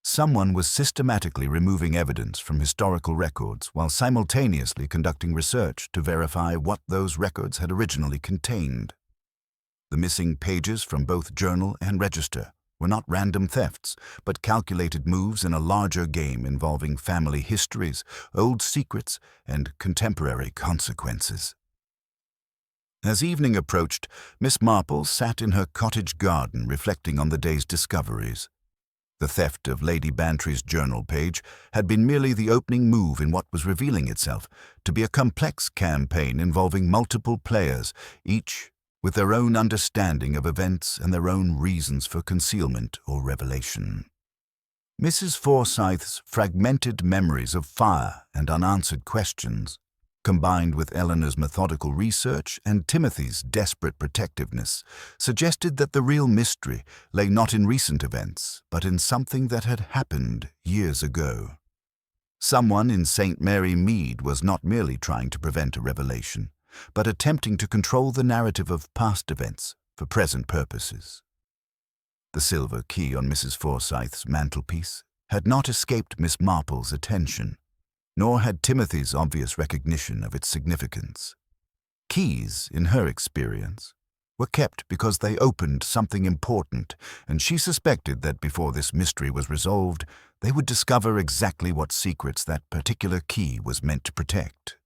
Someone was systematically removing evidence from historical records while simultaneously conducting research to verify what those records had originally contained. The missing pages from both journal and register were not random thefts, but calculated moves in a larger game involving family histories, old secrets, and contemporary consequences. As evening approached, Miss Marple sat in her cottage garden reflecting on the day's discoveries. The theft of Lady Bantry's journal page had been merely the opening move in what was revealing itself to be a complex campaign involving multiple players, each with their own understanding of events and their own reasons for concealment or revelation. Mrs. Forsyth's fragmented memories of fire and unanswered questions, combined with Eleanor's methodical research and Timothy's desperate protectiveness, suggested that the real mystery lay not in recent events, but in something that had happened years ago. Someone in St. Mary Mead was not merely trying to prevent a revelation, but attempting to control the narrative of past events for present purposes. The silver key on Mrs. Forsyth's mantelpiece had not escaped Miss Marple's attention, nor had Timothy's obvious recognition of its significance. Keys, in her experience, were kept because they opened something important, and she suspected that before this mystery was resolved, they would discover exactly what secrets that particular key was meant to protect.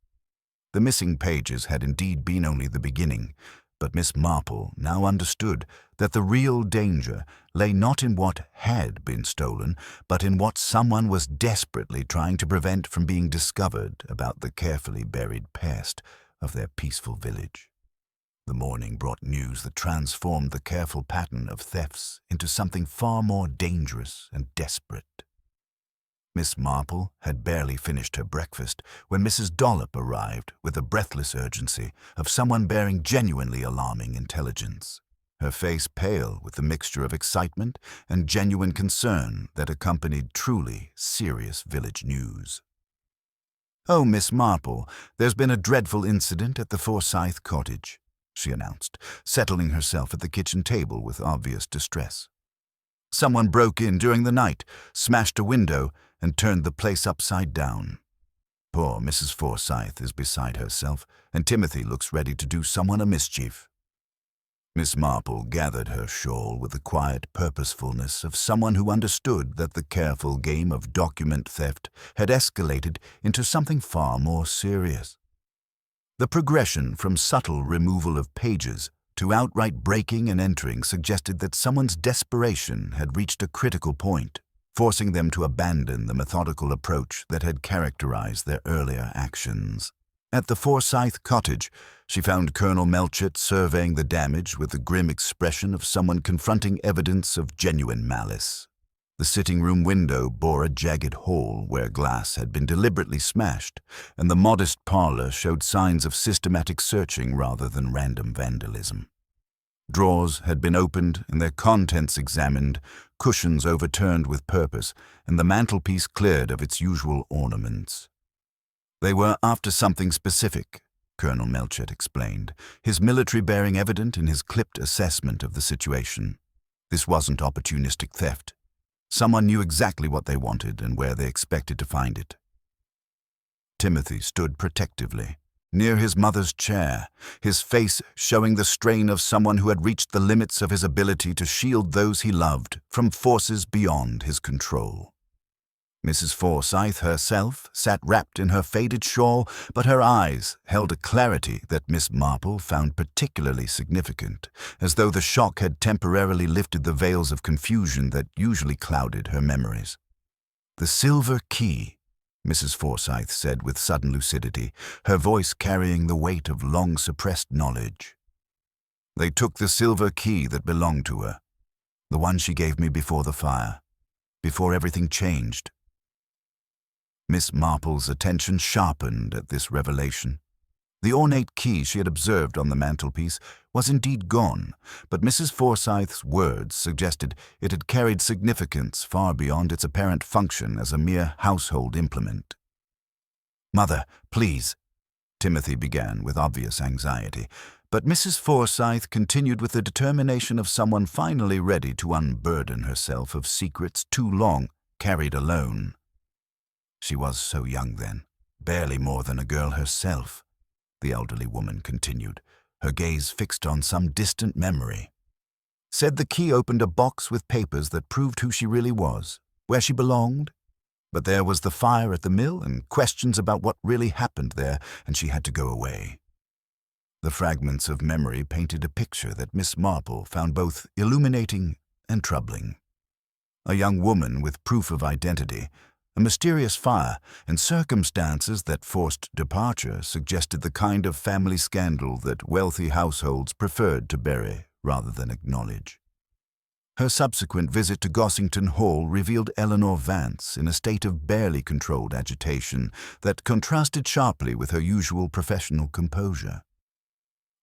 The missing pages had indeed been only the beginning, but Miss Marple now understood that the real danger lay not in what had been stolen, but in what someone was desperately trying to prevent from being discovered about the carefully buried past of their peaceful village. The morning brought news that transformed the careful pattern of thefts into something far more dangerous and desperate. Miss Marple had barely finished her breakfast when Mrs. Dollop arrived with the breathless urgency of someone bearing genuinely alarming intelligence, her face pale with the mixture of excitement and genuine concern that accompanied truly serious village news. "Oh, Miss Marple, there's been a dreadful incident at the Forsyth cottage," she announced, settling herself at the kitchen table with obvious distress. "Someone broke in during the night, smashed a window, and turned the place upside down. Poor Mrs. Forsyth is beside herself, and Timothy looks ready to do someone a mischief." Miss Marple gathered her shawl with the quiet purposefulness of someone who understood that the careful game of document theft had escalated into something far more serious. The progression from subtle removal of pages to outright breaking and entering suggested that someone's desperation had reached a critical point, forcing them to abandon the methodical approach that had characterized their earlier actions. At the Forsyth cottage, she found Colonel Melchett surveying the damage with the grim expression of someone confronting evidence of genuine malice. The sitting room window bore a jagged hole where glass had been deliberately smashed, and the modest parlor showed signs of systematic searching rather than random vandalism. Drawers had been opened and their contents examined, cushions overturned with purpose, and the mantelpiece cleared of its usual ornaments. They were after something specific, Colonel Melchett explained, his military bearing evident in his clipped assessment of the situation. This wasn't opportunistic theft. Someone knew exactly what they wanted and where they expected to find it. Timothy stood protectively, near his mother's chair, his face showing the strain of someone who had reached the limits of his ability to shield those he loved from forces beyond his control. Mrs. Forsyth herself sat wrapped in her faded shawl, but her eyes held a clarity that Miss Marple found particularly significant, as though the shock had temporarily lifted the veils of confusion that usually clouded her memories. "The silver key," Mrs. Forsyth said with sudden lucidity, her voice carrying the weight of long-suppressed knowledge. "They took the silver key that belonged to her, the one she gave me before the fire, before everything changed." Miss Marple's attention sharpened at this revelation. The ornate key she had observed on the mantelpiece was indeed gone, but Mrs. Forsyth's words suggested it had carried significance far beyond its apparent function as a mere household implement. "Mother, please," Timothy began with obvious anxiety, but Mrs. Forsyth continued with the determination of someone finally ready to unburden herself of secrets too long carried alone. She was so young then, barely more than a girl herself, the elderly woman continued, her gaze fixed on some distant memory. "Said the key opened a box with papers that proved who she really was, where she belonged. But there was the fire at the mill and questions about what really happened there, and she had to go away." The fragments of memory painted a picture that Miss Marple found both illuminating and troubling. A young woman with proof of identity, a mysterious fire, and circumstances that forced departure suggested the kind of family scandal that wealthy households preferred to bury rather than acknowledge. Her subsequent visit to Gossington Hall revealed Eleanor Vance in a state of barely controlled agitation that contrasted sharply with her usual professional composure.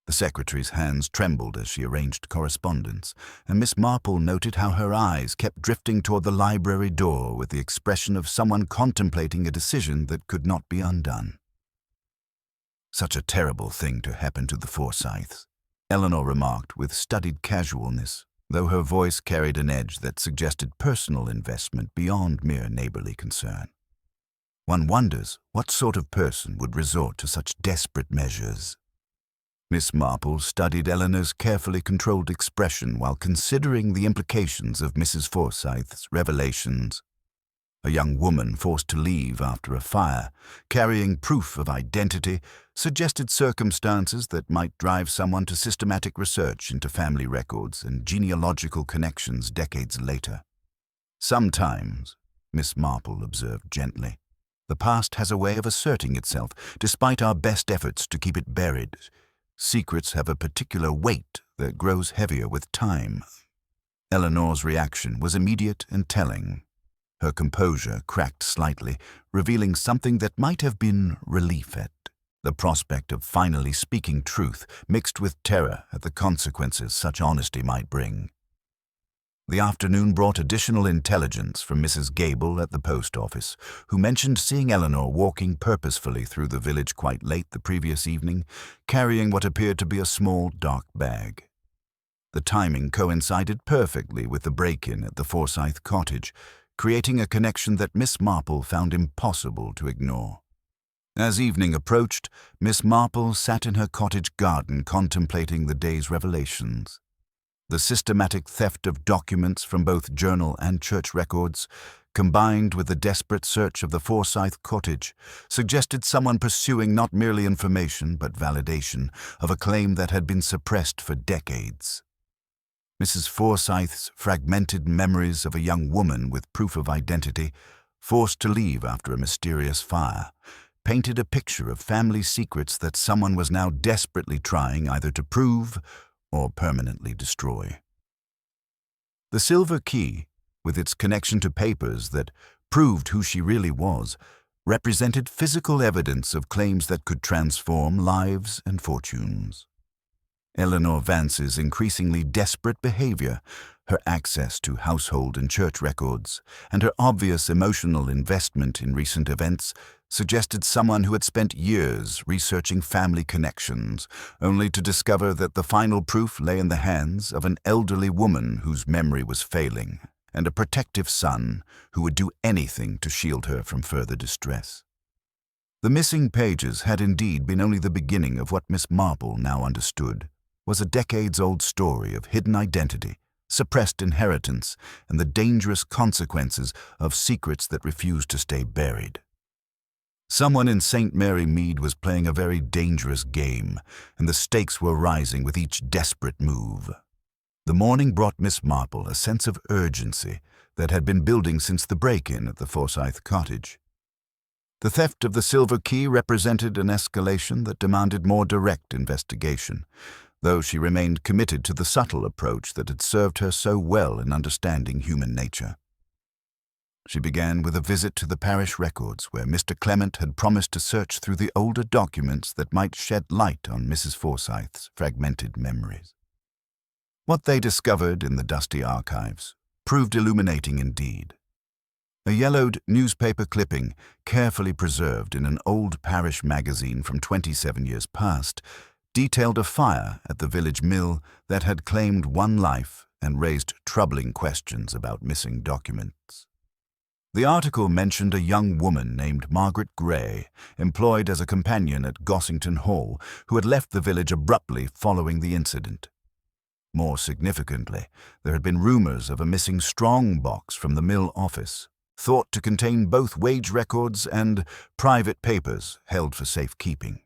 The secretary's hands trembled as she arranged correspondence, and Miss Marple noted how her eyes kept drifting toward the library door with the expression of someone contemplating a decision that could not be undone. "Such a terrible thing to happen to the Forsyths," Eleanor remarked with studied casualness, though her voice carried an edge that suggested personal investment beyond mere neighborly concern. "One wonders what sort of person would resort to such desperate measures." Miss Marple studied Eleanor's carefully controlled expression while considering the implications of Mrs. Forsyth's revelations. A young woman forced to leave after a fire, carrying proof of identity, suggested circumstances that might drive someone to systematic research into family records and genealogical connections decades later. "Sometimes," Miss Marple observed gently, "the past has a way of asserting itself, despite our best efforts to keep it buried. Secrets have a particular weight that grows heavier with time." Eleanor's reaction was immediate and telling. Her composure cracked slightly, revealing something that might have been relief at the prospect of finally speaking truth, mixed with terror at the consequences such honesty might bring. The afternoon brought additional intelligence from Mrs. Gable at the post office, who mentioned seeing Eleanor walking purposefully through the village quite late the previous evening, carrying what appeared to be a small, dark bag. The timing coincided perfectly with the break-in at the Forsyth cottage, creating a connection that Miss Marple found impossible to ignore. As evening approached, Miss Marple sat in her cottage garden contemplating the day's revelations. The systematic theft of documents from both journal and church records, combined with the desperate search of the Forsyth cottage, suggested someone pursuing not merely information but validation of a claim that had been suppressed for decades. Mrs. Forsyth's fragmented memories of a young woman with proof of identity, forced to leave after a mysterious fire, painted a picture of family secrets that someone was now desperately trying either to prove or permanently destroy. The silver key, with its connection to papers that proved who she really was, represented physical evidence of claims that could transform lives and fortunes. Eleanor Vance's increasingly desperate behavior, her access to household and church records, and her obvious emotional investment in recent events suggested someone who had spent years researching family connections, only to discover that the final proof lay in the hands of an elderly woman whose memory was failing, and a protective son who would do anything to shield her from further distress. The missing pages had indeed been only the beginning of what Miss Marple now understood was a decades-old story of hidden identity, suppressed inheritance, and the dangerous consequences of secrets that refused to stay buried. Someone in St. Mary Mead was playing a very dangerous game, and the stakes were rising with each desperate move. The morning brought Miss Marple a sense of urgency that had been building since the break-in at the Foresight cottage. The theft of the silver key represented an escalation that demanded more direct investigation, though she remained committed to the subtle approach that had served her so well in understanding human nature. She began with a visit to the parish records, where Mr. Clement had promised to search through the older documents that might shed light on Mrs. Forsyth's fragmented memories. What they discovered in the dusty archives proved illuminating indeed. A yellowed newspaper clipping, carefully preserved in an old parish magazine from 27 years past, detailed a fire at the village mill that had claimed one life and raised troubling questions about missing documents. The article mentioned a young woman named Margaret Gray, employed as a companion at Gossington Hall, who had left the village abruptly following the incident. More significantly, there had been rumors of a missing strong box from the mill office, thought to contain both wage records and private papers held for safekeeping.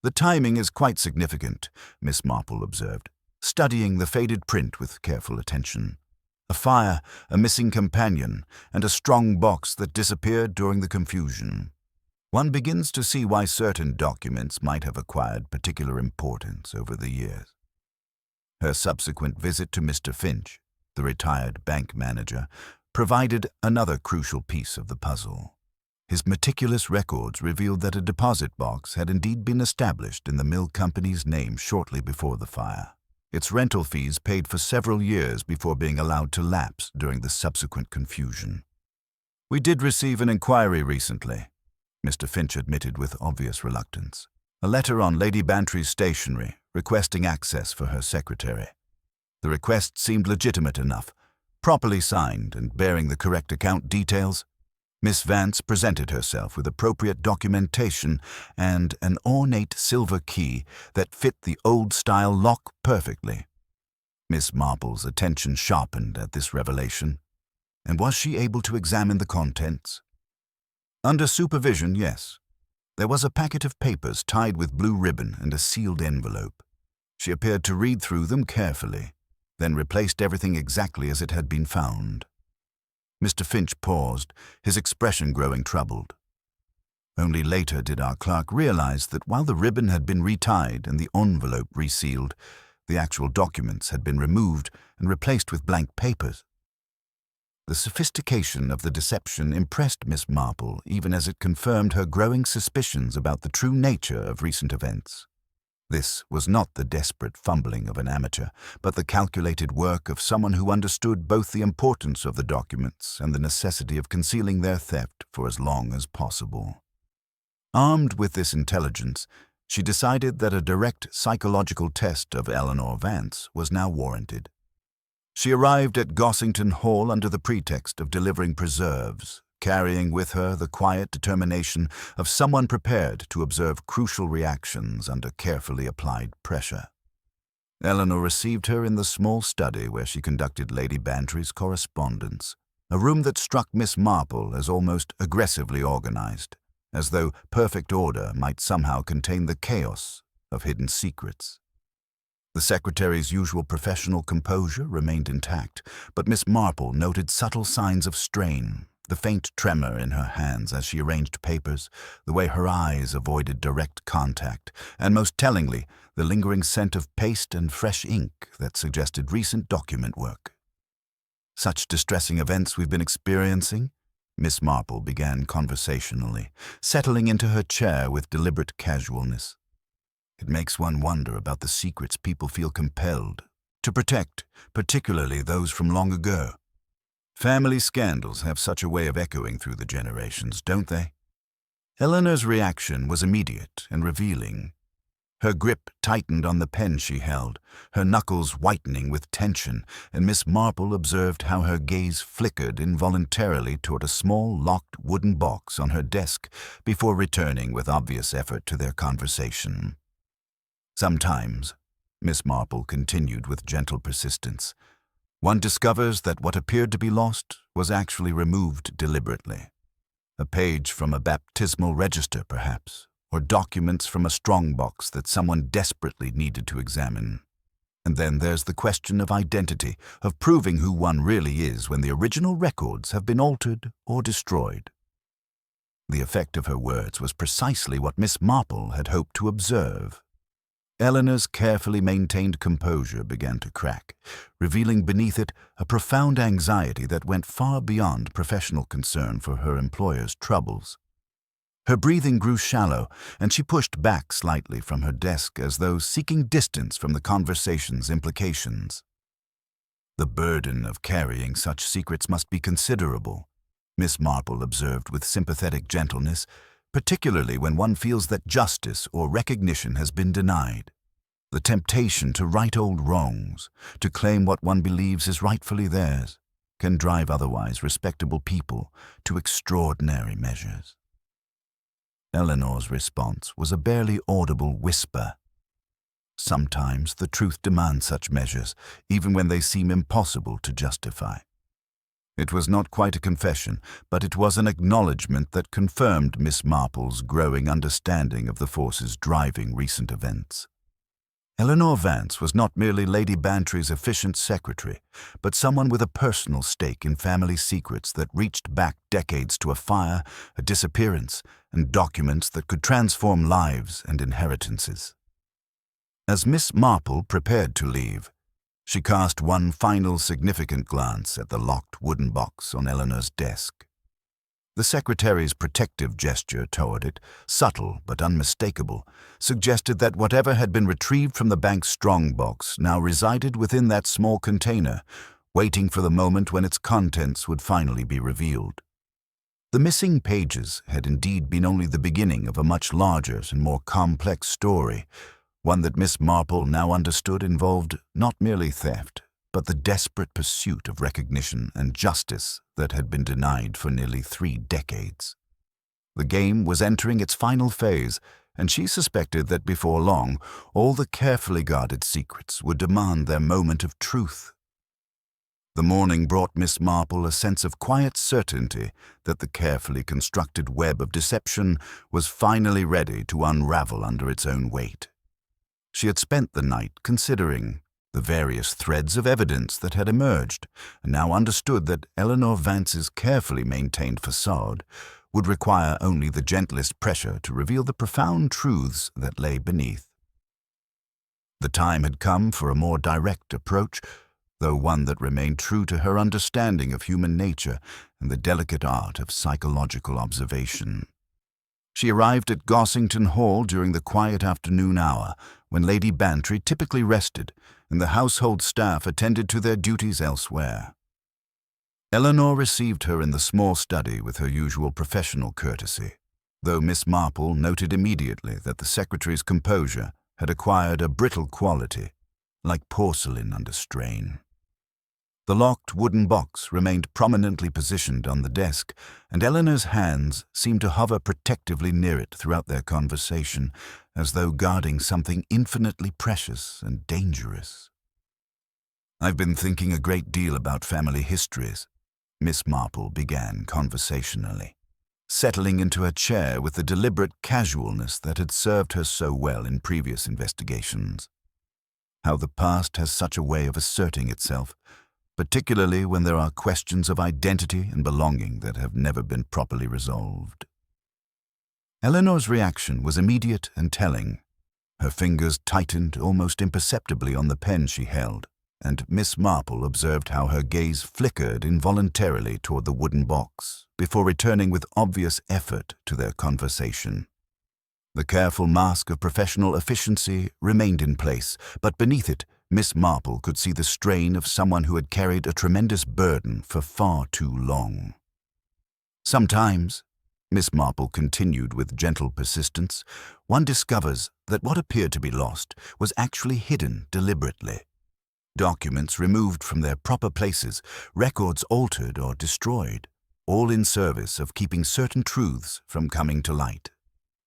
"The timing is quite significant," Miss Marple observed, studying the faded print with careful attention. A fire, a missing companion, and a strong box that disappeared during the confusion. One begins to see why certain documents might have acquired particular importance over the years. Her subsequent visit to Mr. Finch, the retired bank manager, provided another crucial piece of the puzzle. His meticulous records revealed that a deposit box had indeed been established in the mill company's name shortly before the fire. Its rental fees paid for several years before being allowed to lapse during the subsequent confusion. "We did receive an inquiry recently," Mr. Finch admitted with obvious reluctance. "A letter on Lady Bantry's stationery, requesting access for her secretary. The request seemed legitimate enough, properly signed and bearing the correct account details. Miss Vance presented herself with appropriate documentation and an ornate silver key that fit the old-style lock perfectly." Miss Marple's attention sharpened at this revelation. And was she able to examine the contents? Under supervision, yes. There was a packet of papers tied with blue ribbon and a sealed envelope. She appeared to read through them carefully, then replaced everything exactly as it had been found. Mr. Finch paused, his expression growing troubled. Only later did our clerk realize that while the ribbon had been retied and the envelope resealed, the actual documents had been removed and replaced with blank papers. The sophistication of the deception impressed Miss Marple, even as it confirmed her growing suspicions about the true nature of recent events. This was not the desperate fumbling of an amateur, but the calculated work of someone who understood both the importance of the documents and the necessity of concealing their theft for as long as possible. Armed with this intelligence, she decided that a direct psychological test of Eleanor Vance was now warranted. She arrived at Gossington Hall under the pretext of delivering preserves, carrying with her the quiet determination of someone prepared to observe crucial reactions under carefully applied pressure. Eleanor received her in the small study where she conducted Lady Bantry's correspondence, a room that struck Miss Marple as almost aggressively organized, as though perfect order might somehow contain the chaos of hidden secrets. The secretary's usual professional composure remained intact, but Miss Marple noted subtle signs of strain, the faint tremor in her hands as she arranged papers, the way her eyes avoided direct contact, and most tellingly, the lingering scent of paste and fresh ink that suggested recent document work. "Such distressing events we've been experiencing," Miss Marple began conversationally, settling into her chair with deliberate casualness. It makes one wonder about the secrets people feel compelled to protect, particularly those from long ago. Family scandals have such a way of echoing through the generations, don't they? Eleanor's reaction was immediate and revealing. Her grip tightened on the pen she held, her knuckles whitening with tension, and Miss Marple observed how her gaze flickered involuntarily toward a small, locked wooden box on her desk before returning with obvious effort to their conversation. Sometimes, Miss Marple continued with gentle persistence, one discovers that what appeared to be lost was actually removed deliberately. A page from a baptismal register, perhaps, or documents from a strongbox that someone desperately needed to examine. And then there's the question of identity, of proving who one really is when the original records have been altered or destroyed. The effect of her words was precisely what Miss Marple had hoped to observe. Eleanor's carefully maintained composure began to crack, revealing beneath it a profound anxiety that went far beyond professional concern for her employer's troubles. Her breathing grew shallow, and she pushed back slightly from her desk as though seeking distance from the conversation's implications. The burden of carrying such secrets must be considerable, Miss Marple observed with sympathetic gentleness, particularly when one feels that justice or recognition has been denied. The temptation to right old wrongs, to claim what one believes is rightfully theirs, can drive otherwise respectable people to extraordinary measures. Eleanor's response was a barely audible whisper. Sometimes the truth demands such measures, even when they seem impossible to justify. It was not quite a confession, but it was an acknowledgement that confirmed Miss Marple's growing understanding of the forces driving recent events. Eleanor Vance was not merely Lady Bantry's efficient secretary, but someone with a personal stake in family secrets that reached back decades to a fire, a disappearance, and documents that could transform lives and inheritances. As Miss Marple prepared to leave, she cast one final significant glance at the locked wooden box on Eleanor's desk. The secretary's protective gesture toward it, subtle but unmistakable, suggested that whatever had been retrieved from the bank's strongbox now resided within that small container, waiting for the moment when its contents would finally be revealed. The missing pages had indeed been only the beginning of a much larger and more complex story, one that Miss Marple now understood involved not merely theft, but the desperate pursuit of recognition and justice that had been denied for nearly 3 decades. The game was entering its final phase, and she suspected that before long, all the carefully guarded secrets would demand their moment of truth. The morning brought Miss Marple a sense of quiet certainty that the carefully constructed web of deception was finally ready to unravel under its own weight. She had spent the night considering the various threads of evidence that had emerged, and now understood that Eleanor Vance's carefully maintained facade would require only the gentlest pressure to reveal the profound truths that lay beneath. The time had come for a more direct approach, though one that remained true to her understanding of human nature and the delicate art of psychological observation. She arrived at Gossington Hall during the quiet afternoon hour, when Lady Bantry typically rested and the household staff attended to their duties elsewhere. Eleanor received her in the small study with her usual professional courtesy, though Miss Marple noted immediately that the secretary's composure had acquired a brittle quality, like porcelain under strain. The locked wooden box remained prominently positioned on the desk, and Eleanor's hands seemed to hover protectively near it throughout their conversation, as though guarding something infinitely precious and dangerous. "I've been thinking a great deal about family histories," Miss Marple began conversationally, settling into her chair with the deliberate casualness that had served her so well in previous investigations. How the past has such a way of asserting itself, particularly when there are questions of identity and belonging that have never been properly resolved. Eleanor's reaction was immediate and telling. Her fingers tightened almost imperceptibly on the pen she held, and Miss Marple observed how her gaze flickered involuntarily toward the wooden box before returning with obvious effort to their conversation. The careful mask of professional efficiency remained in place, but beneath it, Miss Marple could see the strain of someone who had carried a tremendous burden for far too long. Sometimes, Miss Marple continued with gentle persistence, one discovers that what appeared to be lost was actually hidden deliberately. Documents removed from their proper places, records altered or destroyed, all in service of keeping certain truths from coming to light.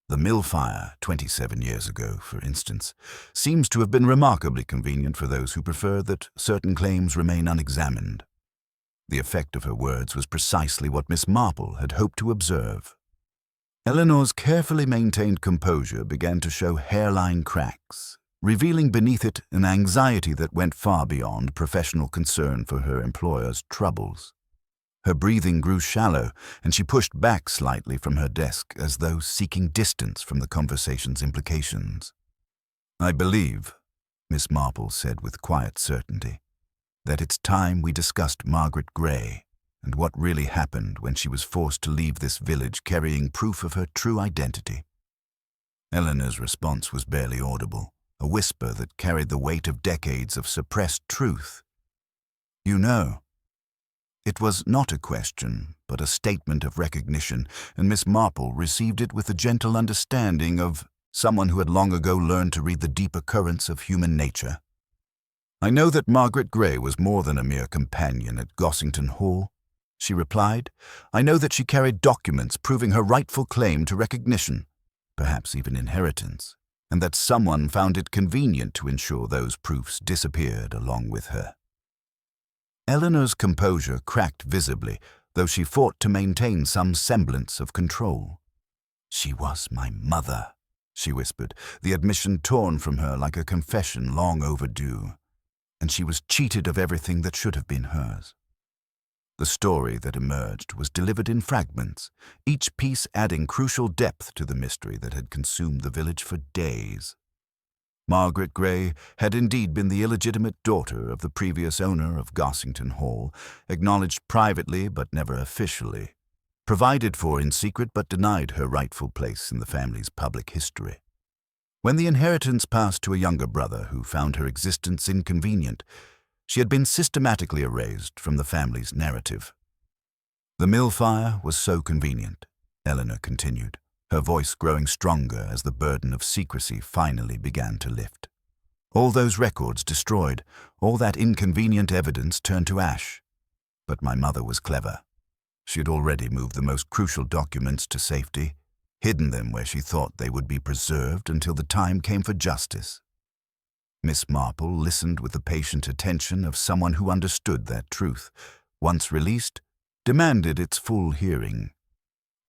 The mill fire, 27 years ago, for instance, seems to have been remarkably convenient for those who prefer that certain claims remain unexamined. The effect of her words was precisely what Miss Marple had hoped to observe. Eleanor's carefully maintained composure began to show hairline cracks, revealing beneath it an anxiety that went far beyond professional concern for her employer's troubles. Her breathing grew shallow, and she pushed back slightly from her desk as though seeking distance from the conversation's implications. "I believe," Miss Marple said with quiet certainty, "that it's time we discussed Margaret Gray and what really happened when she was forced to leave this village carrying proof of her true identity." Eleanor's response was barely audible, a whisper that carried the weight of decades of suppressed truth. "You know." It was not a question, but a statement of recognition, and Miss Marple received it with the gentle understanding of someone who had long ago learned to read the deeper currents of human nature. "I know that Margaret Gray was more than a mere companion at Gossington Hall," she replied. "I know that she carried documents proving her rightful claim to recognition, perhaps even inheritance, and that someone found it convenient to ensure those proofs disappeared along with her." Eleanor's composure cracked visibly, though she fought to maintain some semblance of control. "She was my mother," she whispered, the admission torn from her like a confession long overdue. "And she was cheated of everything that should have been hers." The story that emerged was delivered in fragments, each piece adding crucial depth to the mystery that had consumed the village for days. Margaret Gray had indeed been the illegitimate daughter of the previous owner of Gossington Hall, acknowledged privately but never officially, provided for in secret but denied her rightful place in the family's public history. When the inheritance passed to a younger brother who found her existence inconvenient, she had been systematically erased from the family's narrative. "The mill fire was so convenient," Eleanor continued, her voice growing stronger as the burden of secrecy finally began to lift. "All those records destroyed, all that inconvenient evidence turned to ash. But my mother was clever. She had already moved the most crucial documents to safety, hidden them where she thought they would be preserved until the time came for justice." Miss Marple listened with the patient attention of someone who understood that truth, once released, demanded its full hearing.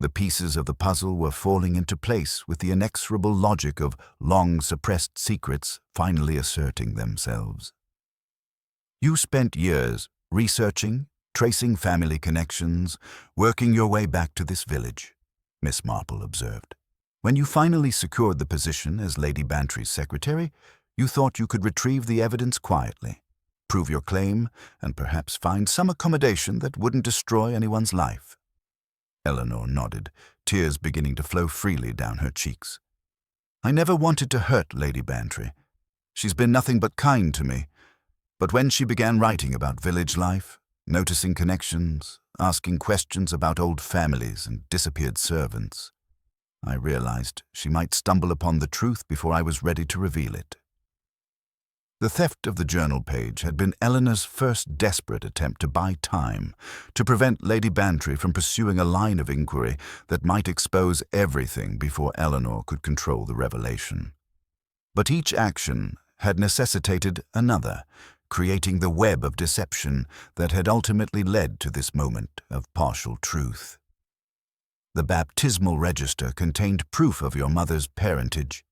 The pieces of the puzzle were falling into place with the inexorable logic of long-suppressed secrets finally asserting themselves. "You spent years researching, tracing family connections, working your way back to this village," Miss Marple observed. "When you finally secured the position as Lady Bantry's secretary, you thought you could retrieve the evidence quietly, prove your claim, and perhaps find some accommodation that wouldn't destroy anyone's life." Eleanor nodded, tears beginning to flow freely down her cheeks. "I never wanted to hurt Lady Bantry. She's been nothing but kind to me. But when she began writing about village life, noticing connections, asking questions about old families and disappeared servants, I realized she might stumble upon the truth before I was ready to reveal it." The theft of the journal page had been Eleanor's first desperate attempt to buy time, to prevent Lady Bantry from pursuing a line of inquiry that might expose everything before Eleanor could control the revelation. But each action had necessitated another, creating the web of deception that had ultimately led to this moment of partial truth. "The baptismal register contained proof of your mother's parentage,"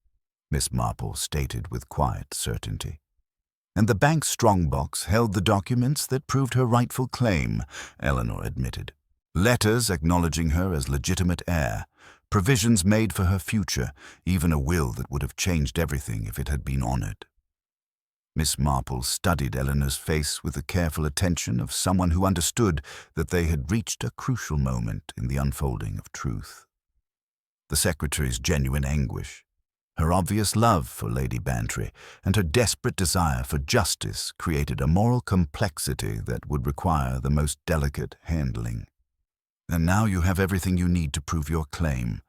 Miss Marple stated with quiet certainty. "And the bank's strongbox held the documents that proved her rightful claim," Eleanor admitted. "Letters acknowledging her as legitimate heir, provisions made for her future, even a will that would have changed everything if it had been honored." Miss Marple studied Eleanor's face with the careful attention of someone who understood that they had reached a crucial moment in the unfolding of truth. the secretary's genuine anguish, her obvious love for Lady Bantry, and her desperate desire for justice created a moral complexity that would require the most delicate handling. "And now you have everything you need to prove your claim,"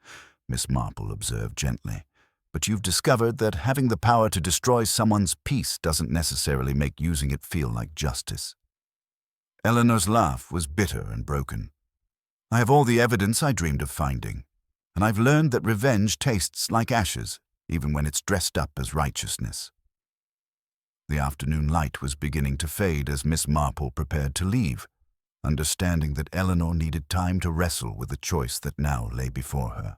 Miss Marple observed gently. "But you've discovered that having the power to destroy someone's peace doesn't necessarily make using it feel like justice." Eleanor's laugh was bitter and broken. "I have all the evidence I dreamed of finding, and I've learned that revenge tastes like ashes, even when it's dressed up as righteousness." The afternoon light was beginning to fade as Miss Marple prepared to leave, understanding that Eleanor needed time to wrestle with the choice that now lay before her.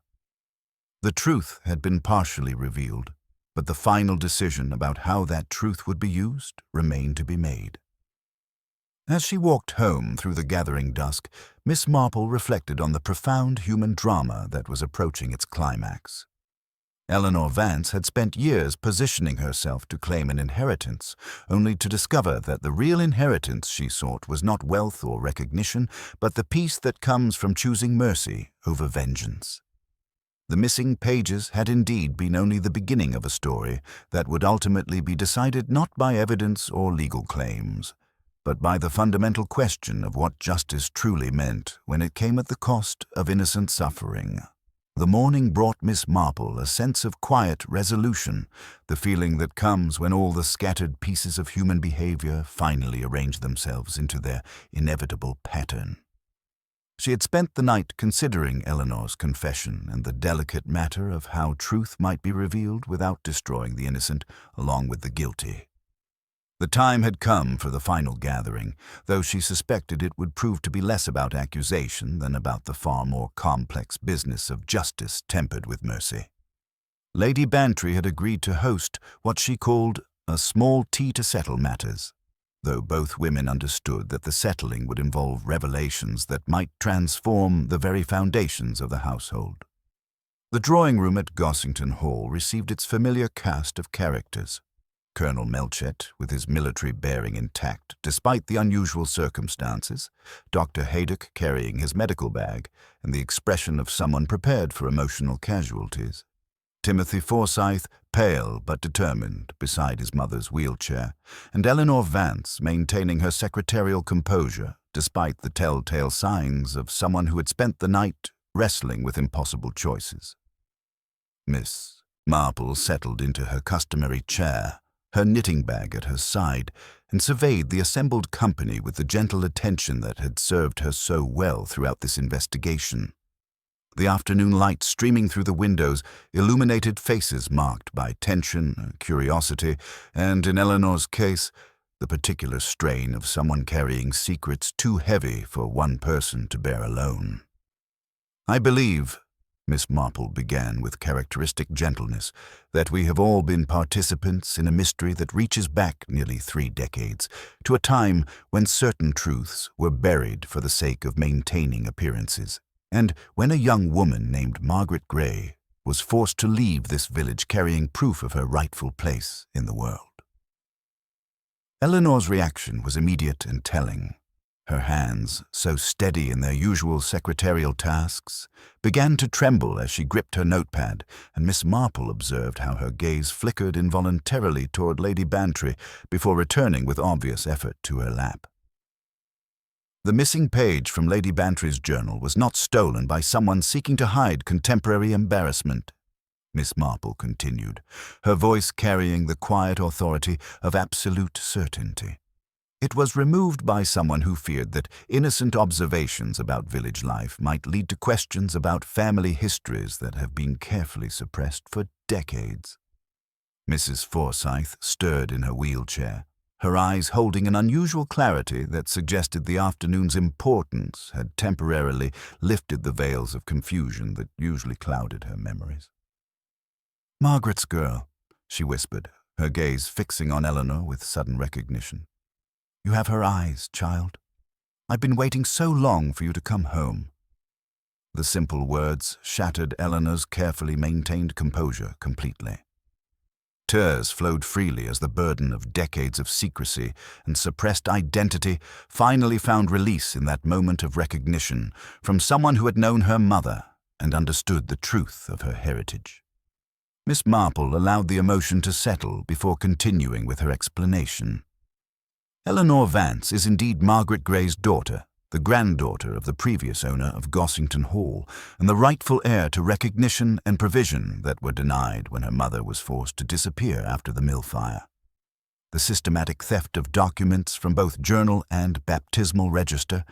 The truth had been partially revealed, but the final decision about how that truth would be used remained to be made. As she walked home through the gathering dusk, Miss Marple reflected on the profound human drama that was approaching its climax. Eleanor Vance had spent years positioning herself to claim an inheritance, only to discover that the real inheritance she sought was not wealth or recognition, but the peace that comes from choosing mercy over vengeance. The missing pages had indeed been only the beginning of a story that would ultimately be decided not by evidence or legal claims, but by the fundamental question of what justice truly meant when it came at the cost of innocent suffering. The morning brought Miss Marple a sense of quiet resolution, the feeling that comes when all the scattered pieces of human behavior finally arrange themselves into their inevitable pattern. She had spent the night considering Eleanor's confession and the delicate matter of how truth might be revealed without destroying the innocent along with the guilty. The time had come for the final gathering, though she suspected it would prove to be less about accusation than about the far more complex business of justice tempered with mercy. Lady Bantry had agreed to host what she called a small tea to settle matters, though both women understood that the settling would involve revelations that might transform the very foundations of the household. The drawing room at Gossington Hall received its familiar cast of characters. Colonel Melchett, with his military bearing intact despite the unusual circumstances, Dr. Haydock carrying his medical bag and the expression of someone prepared for emotional casualties, Timothy Foresight, pale but determined, beside his mother's wheelchair, and Eleanor Vance maintaining her secretarial composure despite the telltale signs of someone who had spent the night wrestling with impossible choices. Miss Marple settled into her customary chair, her knitting bag at her side, and surveyed the assembled company with the gentle attention that had served her so well throughout this investigation. The afternoon light streaming through the windows illuminated faces marked by tension, curiosity, and, in Eleanor's case, the particular strain of someone carrying secrets too heavy for one person to bear alone. "I believe," Miss Marple began with characteristic gentleness, "that we have all been participants in a mystery that reaches back nearly 3 decades, to a time when certain truths were buried for the sake of maintaining appearances, and when a young woman named Margaret Gray was forced to leave this village carrying proof of her rightful place in the world." Eleanor's reaction was immediate and telling. Her hands, so steady in their usual secretarial tasks, began to tremble as she gripped her notepad, and Miss Marple observed how her gaze flickered involuntarily toward Lady Bantry before returning with obvious effort to her lap. The missing page from Lady Bantry's journal was not stolen by someone seeking to hide contemporary embarrassment, Miss Marple continued, her voice carrying the quiet authority of absolute certainty. It was removed by someone who feared that innocent observations about village life might lead to questions about family histories that have been carefully suppressed for decades. Mrs. Forsyth stirred in her wheelchair, her eyes holding an unusual clarity that suggested the afternoon's importance had temporarily lifted the veils of confusion that usually clouded her memories. "Margaret's girl," she whispered, her gaze fixing on Eleanor with sudden recognition. "You have her eyes, child. I've been waiting so long for you to come home." The simple words shattered Eleanor's carefully maintained composure completely. Tears flowed freely as the burden of decades of secrecy and suppressed identity finally found release in that moment of recognition from someone who had known her mother and understood the truth of her heritage. Miss Marple allowed the emotion to settle before continuing with her explanation. Eleanor Vance is indeed Margaret Gray's daughter, the granddaughter of the previous owner of Gossington Hall, and the rightful heir to recognition and provision that were denied when her mother was forced to disappear after the mill fire. The systematic theft of documents from both journal and baptismal register,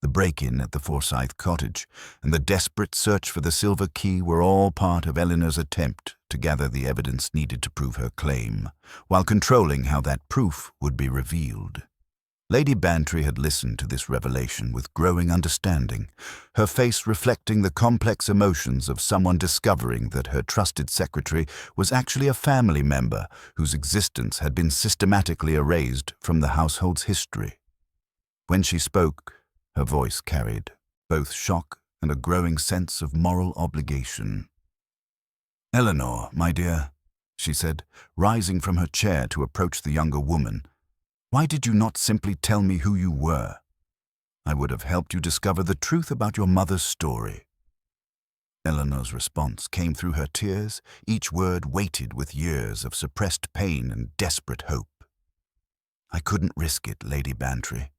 the break-in at the Foresight cottage, and the desperate search for the silver key were all part of Eleanor's attempt to gather the evidence needed to prove her claim, while controlling how that proof would be revealed. Lady Bantry had listened to this revelation with growing understanding, her face reflecting the complex emotions of someone discovering that her trusted secretary was actually a family member whose existence had been systematically erased from the household's history. When she spoke, her voice carried both shock and a growing sense of moral obligation. "Eleanor, my dear," she said, rising from her chair to approach the younger woman, "why did you not simply tell me who you were? I would have helped you discover the truth about your mother's story." Eleanor's response came through her tears, each word weighted with years of suppressed pain and desperate hope. "I couldn't risk it, Lady Bantry.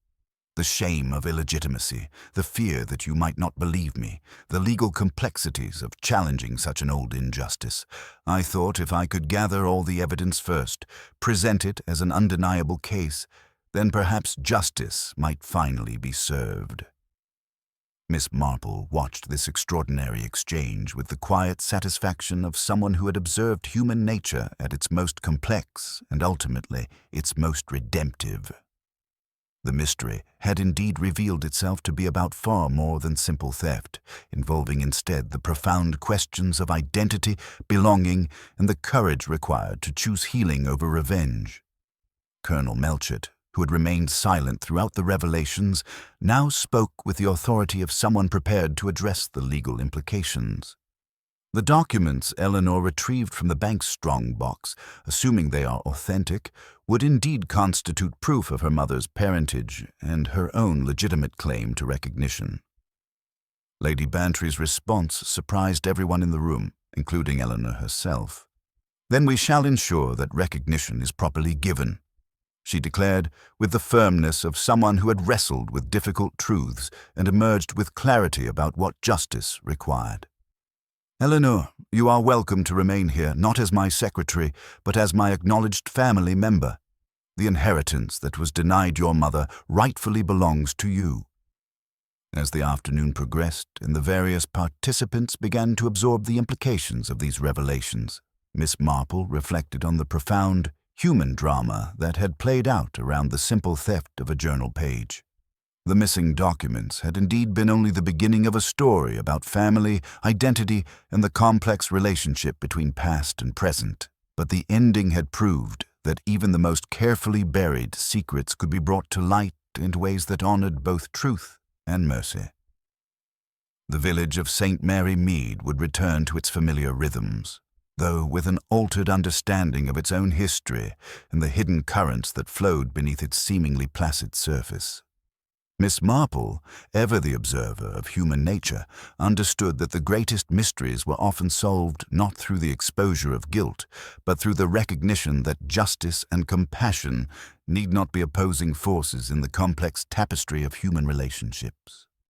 The shame of illegitimacy, the fear that you might not believe me, the legal complexities of challenging such an old injustice. I thought if I could gather all the evidence first, present it as an undeniable case, then perhaps justice might finally be served." Miss Marple watched this extraordinary exchange with the quiet satisfaction of someone who had observed human nature at its most complex and ultimately its most redemptive. The mystery had indeed revealed itself to be about far more than simple theft, involving instead the profound questions of identity, belonging, and the courage required to choose healing over revenge. Colonel Melchett, who had remained silent throughout the revelations, now spoke with the authority of someone prepared to address the legal implications. The documents Eleanor retrieved from the bank's strong box, assuming they are authentic, would indeed constitute proof of her mother's parentage and her own legitimate claim to recognition. Lady Bantry's response surprised everyone in the room, including Eleanor herself. "Then we shall ensure that recognition is properly given," she declared, with the firmness of someone who had wrestled with difficult truths and emerged with clarity about what justice required. "Eleanor, you are welcome to remain here, not as my secretary, but as my acknowledged family member. The inheritance that was denied your mother rightfully belongs to you." As the afternoon progressed and the various participants began to absorb the implications of these revelations, Miss Marple reflected on the profound human drama that had played out around the simple theft of a journal page. The missing documents had indeed been only the beginning of a story about family, identity, and the complex relationship between past and present. But the ending had proved that even the most carefully buried secrets could be brought to light in ways that honored both truth and mercy. The village of St. Mary Mead would return to its familiar rhythms, though with an altered understanding of its own history and the hidden currents that flowed beneath its seemingly placid surface. Miss Marple, ever the observer of human nature, understood that the greatest mysteries were often solved not through the exposure of guilt, but through the recognition that justice and compassion need not be opposing forces in the complex tapestry of human relationships.